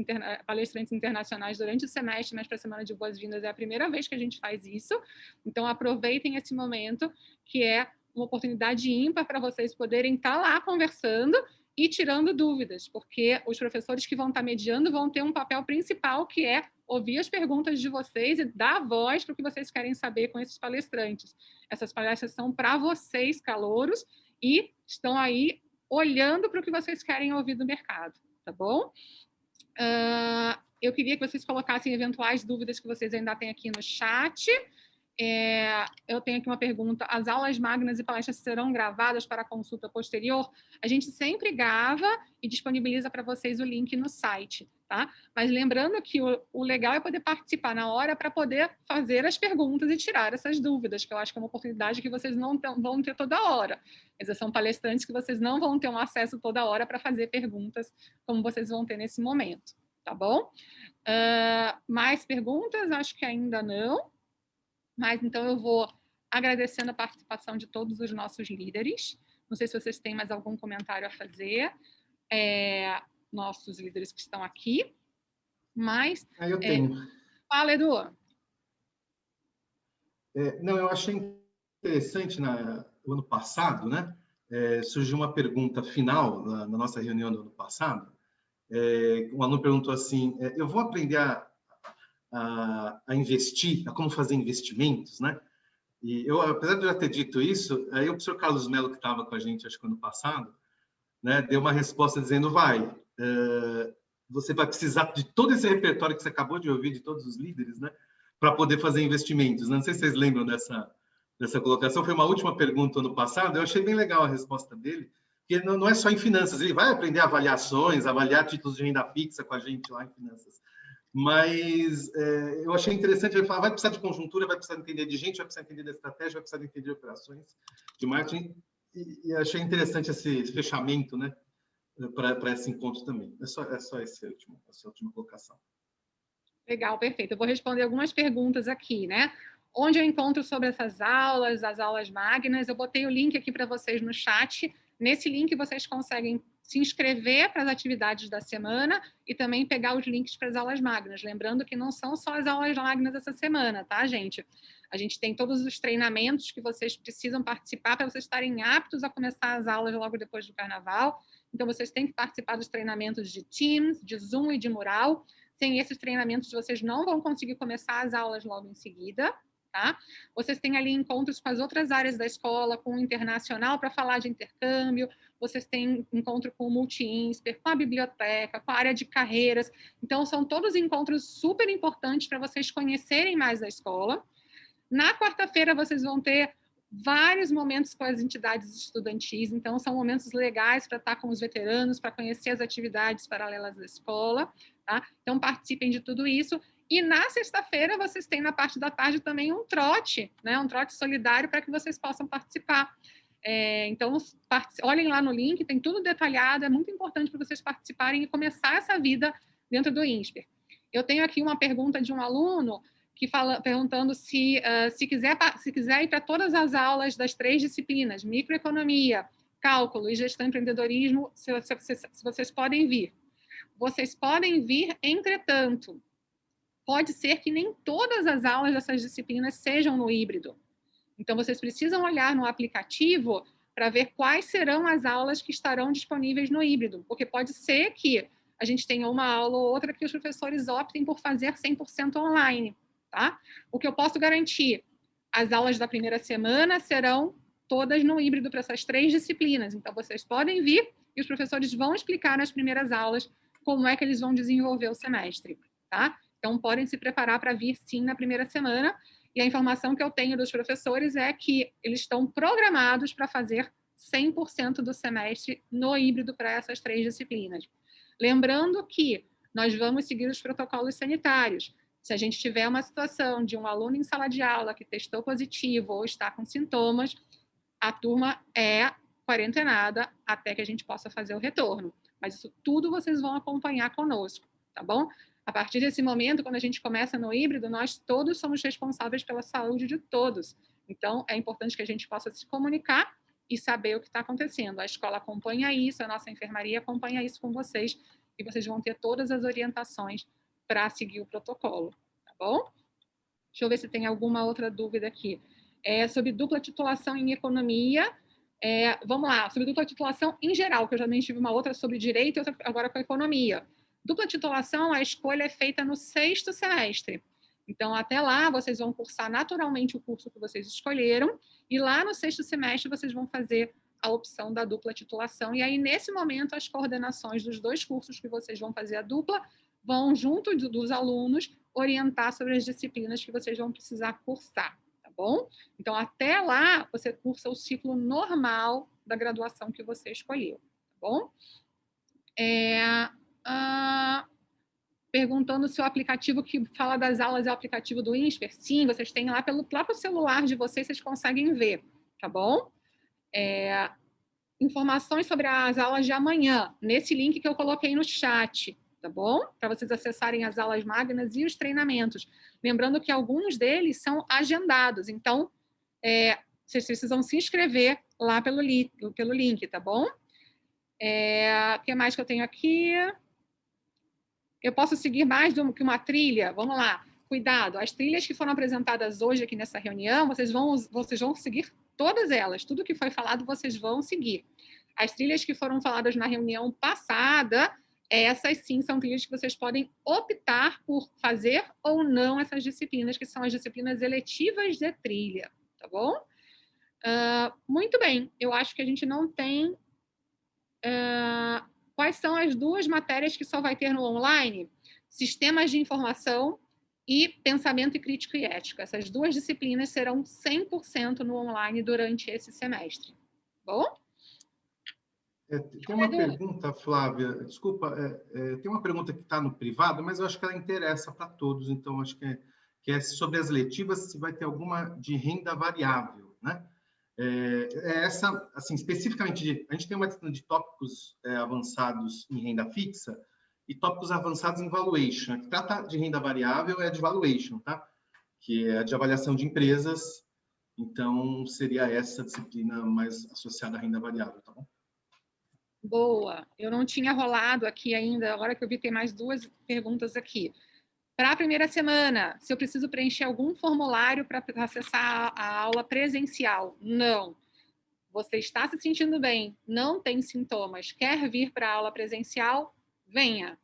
palestrantes internacionais durante o semestre, mas para a Semana de Boas-Vindas é a primeira vez que a gente faz isso. Então, aproveitem esse momento, que é uma oportunidade ímpar para vocês poderem estar lá conversando e tirando dúvidas, porque os professores que vão estar mediando vão ter um papel principal, que é ouvir as perguntas de vocês e dar voz para o que vocês querem saber com esses palestrantes. Essas palestras são para vocês, calouros, e estão aí olhando para o que vocês querem ouvir do mercado, tá bom? Eu queria que vocês colocassem eventuais dúvidas que vocês ainda têm aqui no chat. Eu tenho aqui uma pergunta: as aulas magnas e palestras serão gravadas para consulta posterior? A gente sempre grava e disponibiliza para vocês o link no site, tá? Mas lembrando que o legal é poder participar na hora para poder fazer as perguntas e tirar essas dúvidas, que eu acho que é uma oportunidade que vocês não vão ter toda hora. Esses são palestrantes que vocês não vão ter um acesso toda hora para fazer perguntas como vocês vão ter nesse momento, tá bom? Mais perguntas? Acho que ainda não. Mas, então, eu vou agradecendo a participação de todos os nossos líderes. Não sei se vocês têm mais algum comentário a fazer, nossos líderes que estão aqui. Mas... eu tenho. Fala, Edu. Não, eu achei interessante, no ano passado, né? Surgiu uma pergunta final na nossa reunião do ano passado. Um aluno perguntou assim: eu vou aprender a investir, a como fazer investimentos, né? E eu, apesar de eu já ter dito isso, aí o professor Carlos Mello, que estava com a gente, acho que ano passado, né, deu uma resposta dizendo: você vai precisar de todo esse repertório que você acabou de ouvir, de todos os líderes, né, para poder fazer investimentos. Não sei se vocês lembram dessa colocação. Foi uma última pergunta ano passado. Eu achei bem legal a resposta dele, porque não é só em finanças. Ele vai aprender avaliações, avaliar títulos de renda fixa com a gente lá em finanças. Mas eu achei interessante ele falar: vai precisar de conjuntura, vai precisar entender de gente, vai precisar entender de estratégia, vai precisar entender de operações, de marketing, e achei interessante esse fechamento, né, para esse encontro também. É só essa última colocação. Legal, perfeito. Eu vou responder algumas perguntas aqui, né? Onde eu encontro sobre essas aulas, as aulas magnas? Eu botei o link aqui para vocês no chat. Nesse link vocês conseguem se inscrever para as atividades da semana e também pegar os links para as aulas magnas. Lembrando que não são só as aulas magnas essa semana, tá, gente? A gente tem todos os treinamentos que vocês precisam participar para vocês estarem aptos a começar as aulas logo depois do Carnaval. Então, vocês têm que participar dos treinamentos de Teams, de Zoom e de Mural. Sem esses treinamentos, vocês não vão conseguir começar as aulas logo em seguida. Tá? Vocês têm ali encontros com as outras áreas da escola, com o internacional para falar de intercâmbio, vocês têm encontro com o Multi-Insper, com a biblioteca, com a área de carreiras. Então, são todos encontros super importantes para vocês conhecerem mais da escola. Na quarta-feira, vocês vão ter vários momentos com as entidades estudantis, então são momentos legais para estar com os veteranos, para conhecer as atividades paralelas da escola, tá? Então, participem de tudo isso. E na sexta-feira, vocês têm na parte da tarde também um trote, né? Um trote solidário para que vocês possam participar. Então, olhem lá no link, tem tudo detalhado, é muito importante para vocês participarem e começar essa vida dentro do INSPER. Eu tenho aqui uma pergunta de um aluno que perguntando se quiser ir para todas as aulas das 3 disciplinas, microeconomia, cálculo e gestão e empreendedorismo, se vocês podem vir. Vocês podem vir, entretanto, pode ser que nem todas as aulas dessas disciplinas sejam no híbrido. Então, vocês precisam olhar no aplicativo para ver quais serão as aulas que estarão disponíveis no híbrido, porque pode ser que a gente tenha uma aula ou outra que os professores optem por fazer 100% online, tá? O que eu posso garantir, as aulas da primeira semana serão todas no híbrido para essas 3 disciplinas. Então, vocês podem vir e os professores vão explicar nas primeiras aulas como é que eles vão desenvolver o semestre, tá? Então, podem se preparar para vir, sim, na primeira semana. E a informação que eu tenho dos professores é que eles estão programados para fazer 100% do semestre no híbrido para essas 3 disciplinas. Lembrando que nós vamos seguir os protocolos sanitários. Se a gente tiver uma situação de um aluno em sala de aula que testou positivo ou está com sintomas, a turma é quarentenada até que a gente possa fazer o retorno. Mas isso tudo vocês vão acompanhar conosco, tá bom? A partir desse momento, quando a gente começa no híbrido, nós todos somos responsáveis pela saúde de todos. Então, é importante que a gente possa se comunicar e saber o que está acontecendo. A escola acompanha isso, a nossa enfermaria acompanha isso com vocês, e vocês vão ter todas as orientações para seguir o protocolo, tá bom? Deixa eu ver se tem alguma outra dúvida aqui. Sobre dupla titulação em economia, vamos lá, sobre dupla titulação em geral, que eu já também tive uma outra sobre direito e outra agora com economia. Dupla titulação, a escolha é feita no 6º semestre. Então, até lá, vocês vão cursar naturalmente o curso que vocês escolheram, e lá no 6º semestre vocês vão fazer a opção da dupla titulação, e aí, nesse momento, as coordenações dos 2 cursos que vocês vão fazer a dupla vão, junto dos alunos, orientar sobre as disciplinas que vocês vão precisar cursar, tá bom? Então, até lá, você cursa o ciclo normal da graduação que você escolheu, tá bom? Perguntando se o aplicativo que fala das aulas é o aplicativo do INSPER. Sim, vocês têm lá pelo próprio celular de vocês, vocês conseguem ver, tá bom? Informações sobre as aulas de amanhã, nesse link que eu coloquei no chat, tá bom? Para vocês acessarem as aulas magnas e os treinamentos. Lembrando que alguns deles são agendados, então, vocês precisam se inscrever lá pelo link, tá bom? O que mais que eu tenho aqui? Eu posso seguir mais do que uma trilha? Vamos lá. Cuidado, as trilhas que foram apresentadas hoje aqui nessa reunião, vocês vão seguir todas elas. Tudo que foi falado, vocês vão seguir. As trilhas que foram faladas na reunião passada, essas sim são trilhas que vocês podem optar por fazer ou não essas disciplinas, que são as disciplinas eletivas de trilha, tá bom? Muito bem, eu acho que a gente não tem... Quais são as 2 matérias que só vai ter no online? Sistemas de informação e pensamento e crítico e ética. Essas 2 disciplinas serão 100% no online durante esse semestre. Bom? Tem uma pergunta, Flávia, desculpa, tem uma pergunta que está no privado, mas eu acho que ela interessa para todos, então acho que é sobre as letivas, se vai ter alguma de renda variável, né? Essa, assim, especificamente, a gente tem uma disciplina de tópicos avançados em renda fixa e tópicos avançados em valuation. A que trata de renda variável é a de valuation, tá? Que é a de avaliação de empresas. Então, seria essa disciplina mais associada à renda variável, tá bom? Boa. Eu não tinha rolado aqui ainda, agora que eu vi, tem mais 2 perguntas aqui. Para a primeira semana, se eu preciso preencher algum formulário para acessar a aula presencial? Não. Você está se sentindo bem, não tem sintomas, quer vir para a aula presencial? Venha.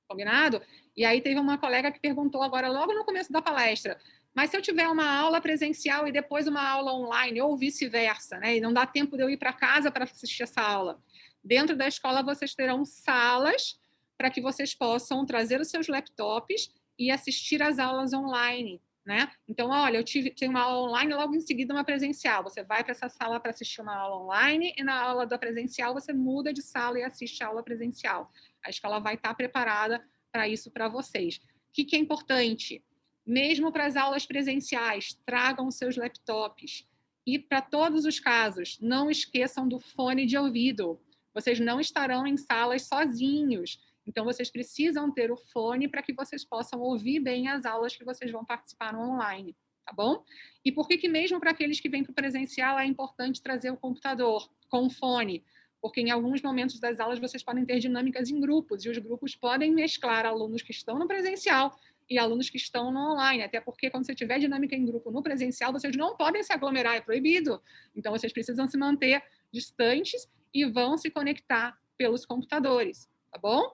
Combinado? E aí teve uma colega que perguntou agora, logo no começo da palestra, mas se eu tiver uma aula presencial e depois uma aula online, ou vice-versa, né? E não dá tempo de eu ir para casa para assistir essa aula. Dentro da escola, vocês terão salas para que vocês possam trazer os seus laptops e assistir às aulas online, né? Então, olha, eu tenho uma aula online, logo em seguida uma presencial. Você vai para essa sala para assistir uma aula online e na aula da presencial você muda de sala e assiste a aula presencial. A escola vai estar preparada para isso para vocês. O que é importante? Mesmo para as aulas presenciais, tragam os seus laptops. E para todos os casos, não esqueçam do fone de ouvido. Vocês não estarão em salas sozinhos. Então, vocês precisam ter o fone para que vocês possam ouvir bem as aulas que vocês vão participar no online, tá bom? E por que mesmo para aqueles que vêm para o presencial é importante trazer o computador com o fone? Porque em alguns momentos das aulas vocês podem ter dinâmicas em grupos, e os grupos podem mesclar alunos que estão no presencial e alunos que estão no online, até porque quando você tiver dinâmica em grupo no presencial, vocês não podem se aglomerar, é proibido. Então, vocês precisam se manter distantes e vão se conectar pelos computadores, tá bom?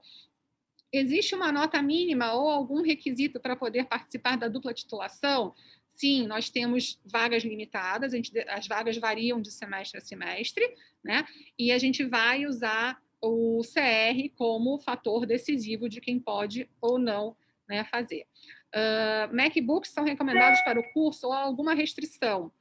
Existe uma nota mínima ou algum requisito para poder participar da dupla titulação? Sim, nós temos vagas limitadas, as vagas variam de semestre a semestre, né? E a gente vai usar o CR como fator decisivo de quem pode ou não, né, fazer. MacBooks são recomendados para o curso ou alguma restrição?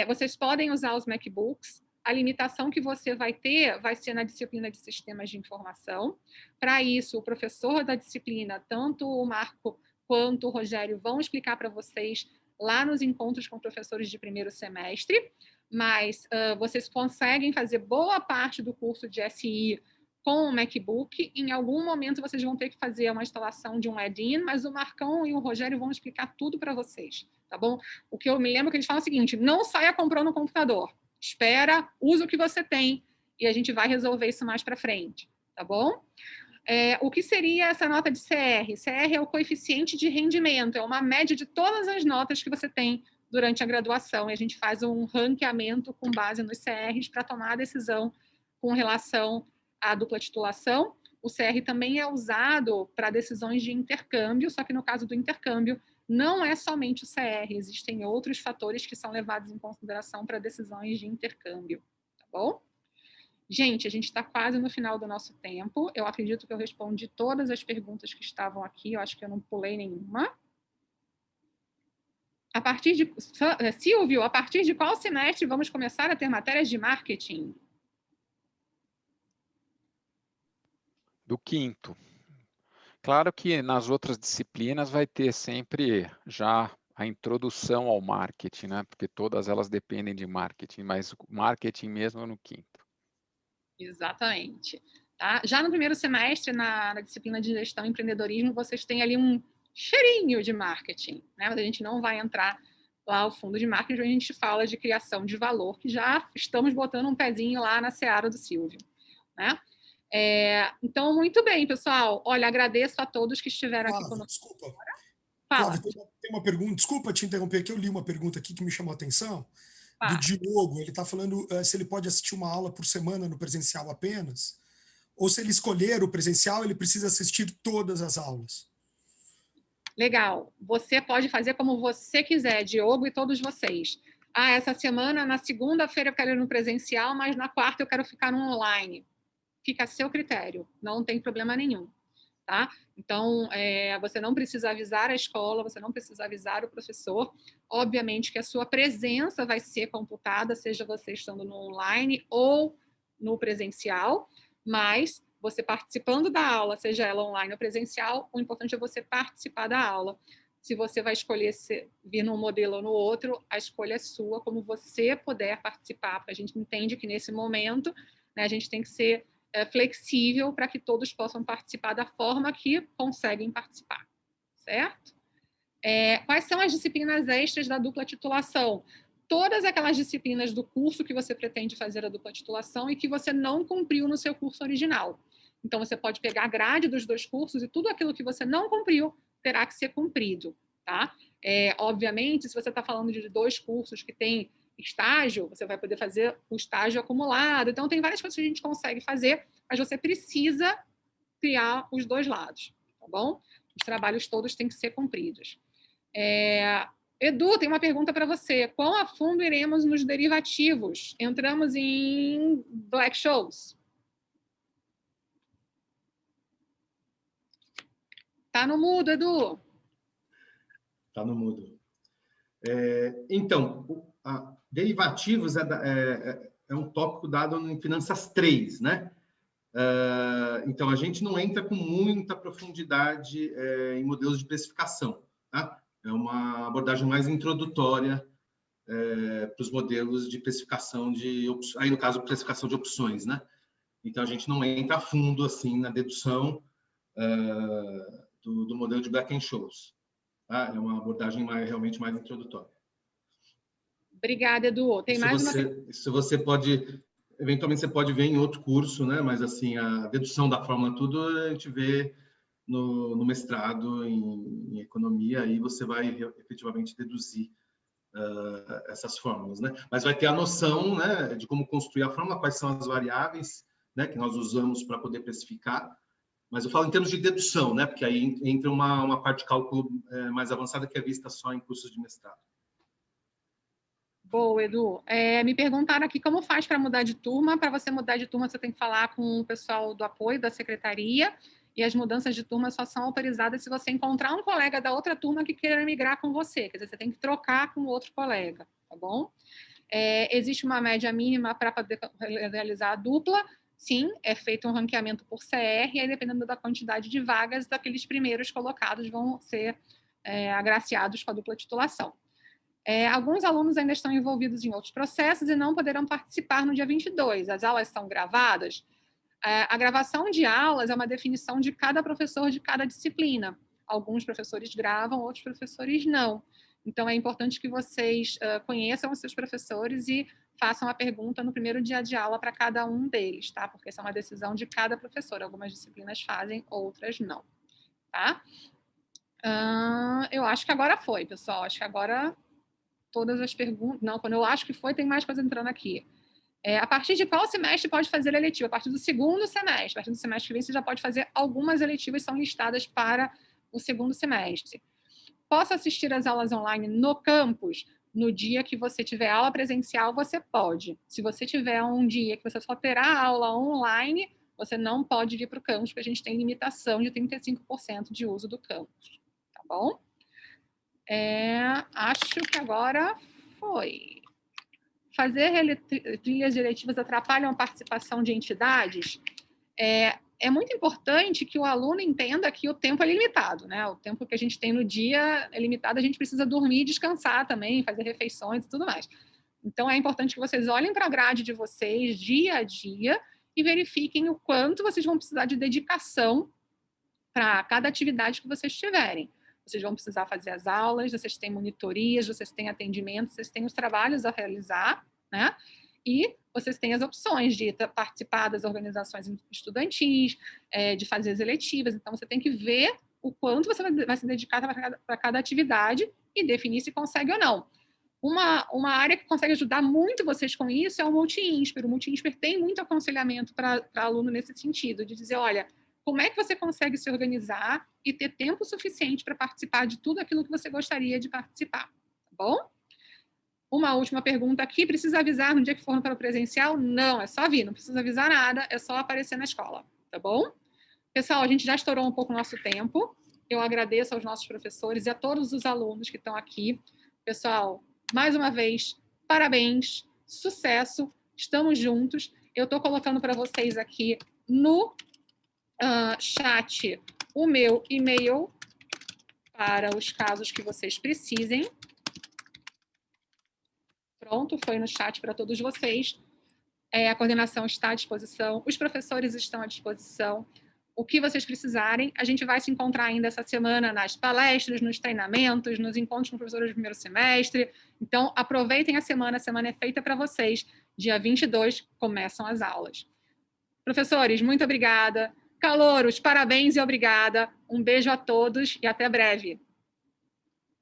Vocês podem usar os MacBooks. A limitação que você vai ter vai ser na disciplina de sistemas de informação. Para isso, o professor da disciplina, tanto o Marco quanto o Rogério, vão explicar para vocês lá nos encontros com professores de primeiro semestre, mas vocês conseguem fazer boa parte do curso de SI com o MacBook. Em algum momento, vocês vão ter que fazer uma instalação de um add-in, mas o Marcão e o Rogério vão explicar tudo para vocês, tá bom? O que eu me lembro que eles falam é o seguinte, não saia comprando um computador. Espera, usa o que você tem e a gente vai resolver isso mais para frente, tá bom? O que seria essa nota de CR? CR é o coeficiente de rendimento, é uma média de todas as notas que você tem durante a graduação, e a gente faz um ranqueamento com base nos CRs para tomar a decisão com relação à dupla titulação. O CR também é usado para decisões de intercâmbio, só que no caso do intercâmbio, não é somente o CR, existem outros fatores que são levados em consideração para decisões de intercâmbio, tá bom? Gente, a gente está quase no final do nosso tempo. Eu acredito que eu respondi todas as perguntas que estavam aqui, eu acho que eu não pulei nenhuma. Silvio, a partir de qual semestre vamos começar a ter matérias de marketing? Do quinto. Claro que nas outras disciplinas vai ter sempre já a introdução ao marketing, né? Porque todas elas dependem de marketing, mas o marketing mesmo é no quinto. Exatamente. Tá? Já no primeiro semestre, na disciplina de gestão e empreendedorismo, vocês têm ali um cheirinho de marketing, né? Mas a gente não vai entrar lá ao fundo de marketing, onde a gente fala de criação de valor, que já estamos botando um pezinho lá na seara do Silvio, né? Então, muito bem, pessoal. Olha, agradeço a todos que estiveram aqui conosco. Desculpa. Fala. Tem uma pergunta, desculpa te interromper, que eu li uma pergunta aqui que me chamou a atenção, do Diogo. Ele está falando se ele pode assistir uma aula por semana no presencial apenas, ou se ele escolher o presencial, ele precisa assistir todas as aulas. Legal. Você pode fazer como você quiser, Diogo e todos vocês. Essa semana, na segunda-feira, eu quero ir no presencial, mas na quarta eu quero ficar no online. Fica a seu critério, não tem problema nenhum, tá? Então, você não precisa avisar a escola, você não precisa avisar o professor. Obviamente que a sua presença vai ser computada, seja você estando no online ou no presencial, mas você participando da aula, seja ela online ou presencial, o importante é você participar da aula. Se você vai escolher vir num modelo ou no outro, a escolha é sua, como você puder participar, porque a gente entende que nesse momento, né, a gente tem que ser flexível para que todos possam participar da forma que conseguem participar, certo? Quais são as disciplinas extras da dupla titulação? Todas aquelas disciplinas do curso que você pretende fazer a dupla titulação e que você não cumpriu no seu curso original. Então, você pode pegar a grade dos dois cursos e tudo aquilo que você não cumpriu terá que ser cumprido, tá? Obviamente, se você está falando de dois cursos que têm estágio, você vai poder fazer o estágio acumulado. Então, tem várias coisas que a gente consegue fazer, mas você precisa criar os dois lados, tá bom? Os trabalhos todos têm que ser cumpridos. Edu, tem uma pergunta para você. Quão a fundo iremos nos derivativos? Entramos em Black-Scholes? Tá no mudo, Edu. Tá no mudo. Então, derivativos é um tópico dado em Finanças 3, né? Então, a gente não entra com muita profundidade em modelos de precificação, tá? É uma abordagem mais introdutória para os modelos de precificação aí no caso, precificação de opções, né? Então, a gente não entra a fundo, assim, na dedução do modelo de Black-Scholes. Tá? É uma abordagem realmente mais introdutória. Obrigada, Edu. Tem mais uma... Isso você pode... Eventualmente, você pode ver em outro curso, né? Mas, assim, a dedução da fórmula tudo, a gente vê no mestrado em economia, aí você vai efetivamente deduzir essas fórmulas, né? Mas vai ter a noção, né, de como construir a fórmula, quais são as variáveis, né, que nós usamos para poder precificar. Mas eu falo em termos de dedução, né? Porque aí entra uma parte de cálculo mais avançada que é vista só em cursos de mestrado. Boa, Edu. Me perguntaram aqui como faz para mudar de turma. Para você mudar de turma, você tem que falar com o pessoal do apoio da secretaria, e as mudanças de turma só são autorizadas se você encontrar um colega da outra turma que queira migrar com você. Quer dizer, você tem que trocar com outro colega, tá bom? Existe uma média mínima para poder realizar a dupla. Sim, é feito um ranqueamento por CR, e aí, dependendo da quantidade de vagas, daqueles primeiros colocados vão ser agraciados com a dupla titulação. Alguns alunos ainda estão envolvidos em outros processos e não poderão participar no dia 22. As aulas são gravadas. A gravação de aulas é uma definição de cada professor de cada disciplina. Alguns professores gravam, outros professores não. Então, é importante que vocês conheçam os seus professores e façam a pergunta no primeiro dia de aula para cada um deles, tá? Porque essa é uma decisão de cada professor. Algumas disciplinas fazem, outras não, tá? Eu acho que agora foi, pessoal. Acho que agora todas as perguntas... Não, quando eu acho que foi, tem mais coisa entrando aqui. A partir de qual semestre pode fazer eletivo? A partir do segundo semestre. A partir do semestre que vem, você já pode fazer algumas eletivas, são listadas para o segundo semestre. Posso assistir às aulas online no campus? No dia que você tiver aula presencial, você pode. Se você tiver um dia que você só terá aula online, você não pode vir para o campus, porque a gente tem limitação de 35% de uso do campus. Tá bom? Acho que agora foi. Fazer trilhas diretivas atrapalham a participação de entidades? É muito importante que o aluno entenda que o tempo é limitado, né? O tempo que a gente tem no dia é limitado, a gente precisa dormir e descansar também, fazer refeições e tudo mais. Então, é importante que vocês olhem para a grade de vocês dia a dia e verifiquem o quanto vocês vão precisar de dedicação para cada atividade que vocês tiverem. Vocês vão precisar fazer as aulas, vocês têm monitorias, vocês têm atendimento, vocês têm os trabalhos a realizar, né? E vocês têm as opções de participar das organizações estudantis, de fazer as eletivas. Então, você tem que ver o quanto você vai se dedicar para cada atividade e definir se consegue ou não. Uma área que consegue ajudar muito vocês com isso é o Multi-Insper. O Multi-Insper tem muito aconselhamento para aluno nesse sentido, de dizer, olha, como é que você consegue se organizar e ter tempo suficiente para participar de tudo aquilo que você gostaria de participar, tá bom? Uma última pergunta aqui, precisa avisar no dia que for para o presencial? Não, é só vir, não precisa avisar nada, é só aparecer na escola, tá bom? Pessoal, a gente já estourou um pouco o nosso tempo, eu agradeço aos nossos professores e a todos os alunos que estão aqui. Pessoal, mais uma vez, parabéns, sucesso, estamos juntos. Eu estou colocando para vocês aqui no chat o meu e-mail para os casos que vocês precisem. Pronto, foi no chat para todos vocês. A coordenação está à disposição, os professores estão à disposição. O que vocês precisarem, a gente vai se encontrar ainda essa semana nas palestras, nos treinamentos, nos encontros com professores do primeiro semestre. Então, aproveitem a semana é feita para vocês. Dia 22 começam as aulas. Professores, muito obrigada. Calouros, parabéns e obrigada. Um beijo a todos e até breve.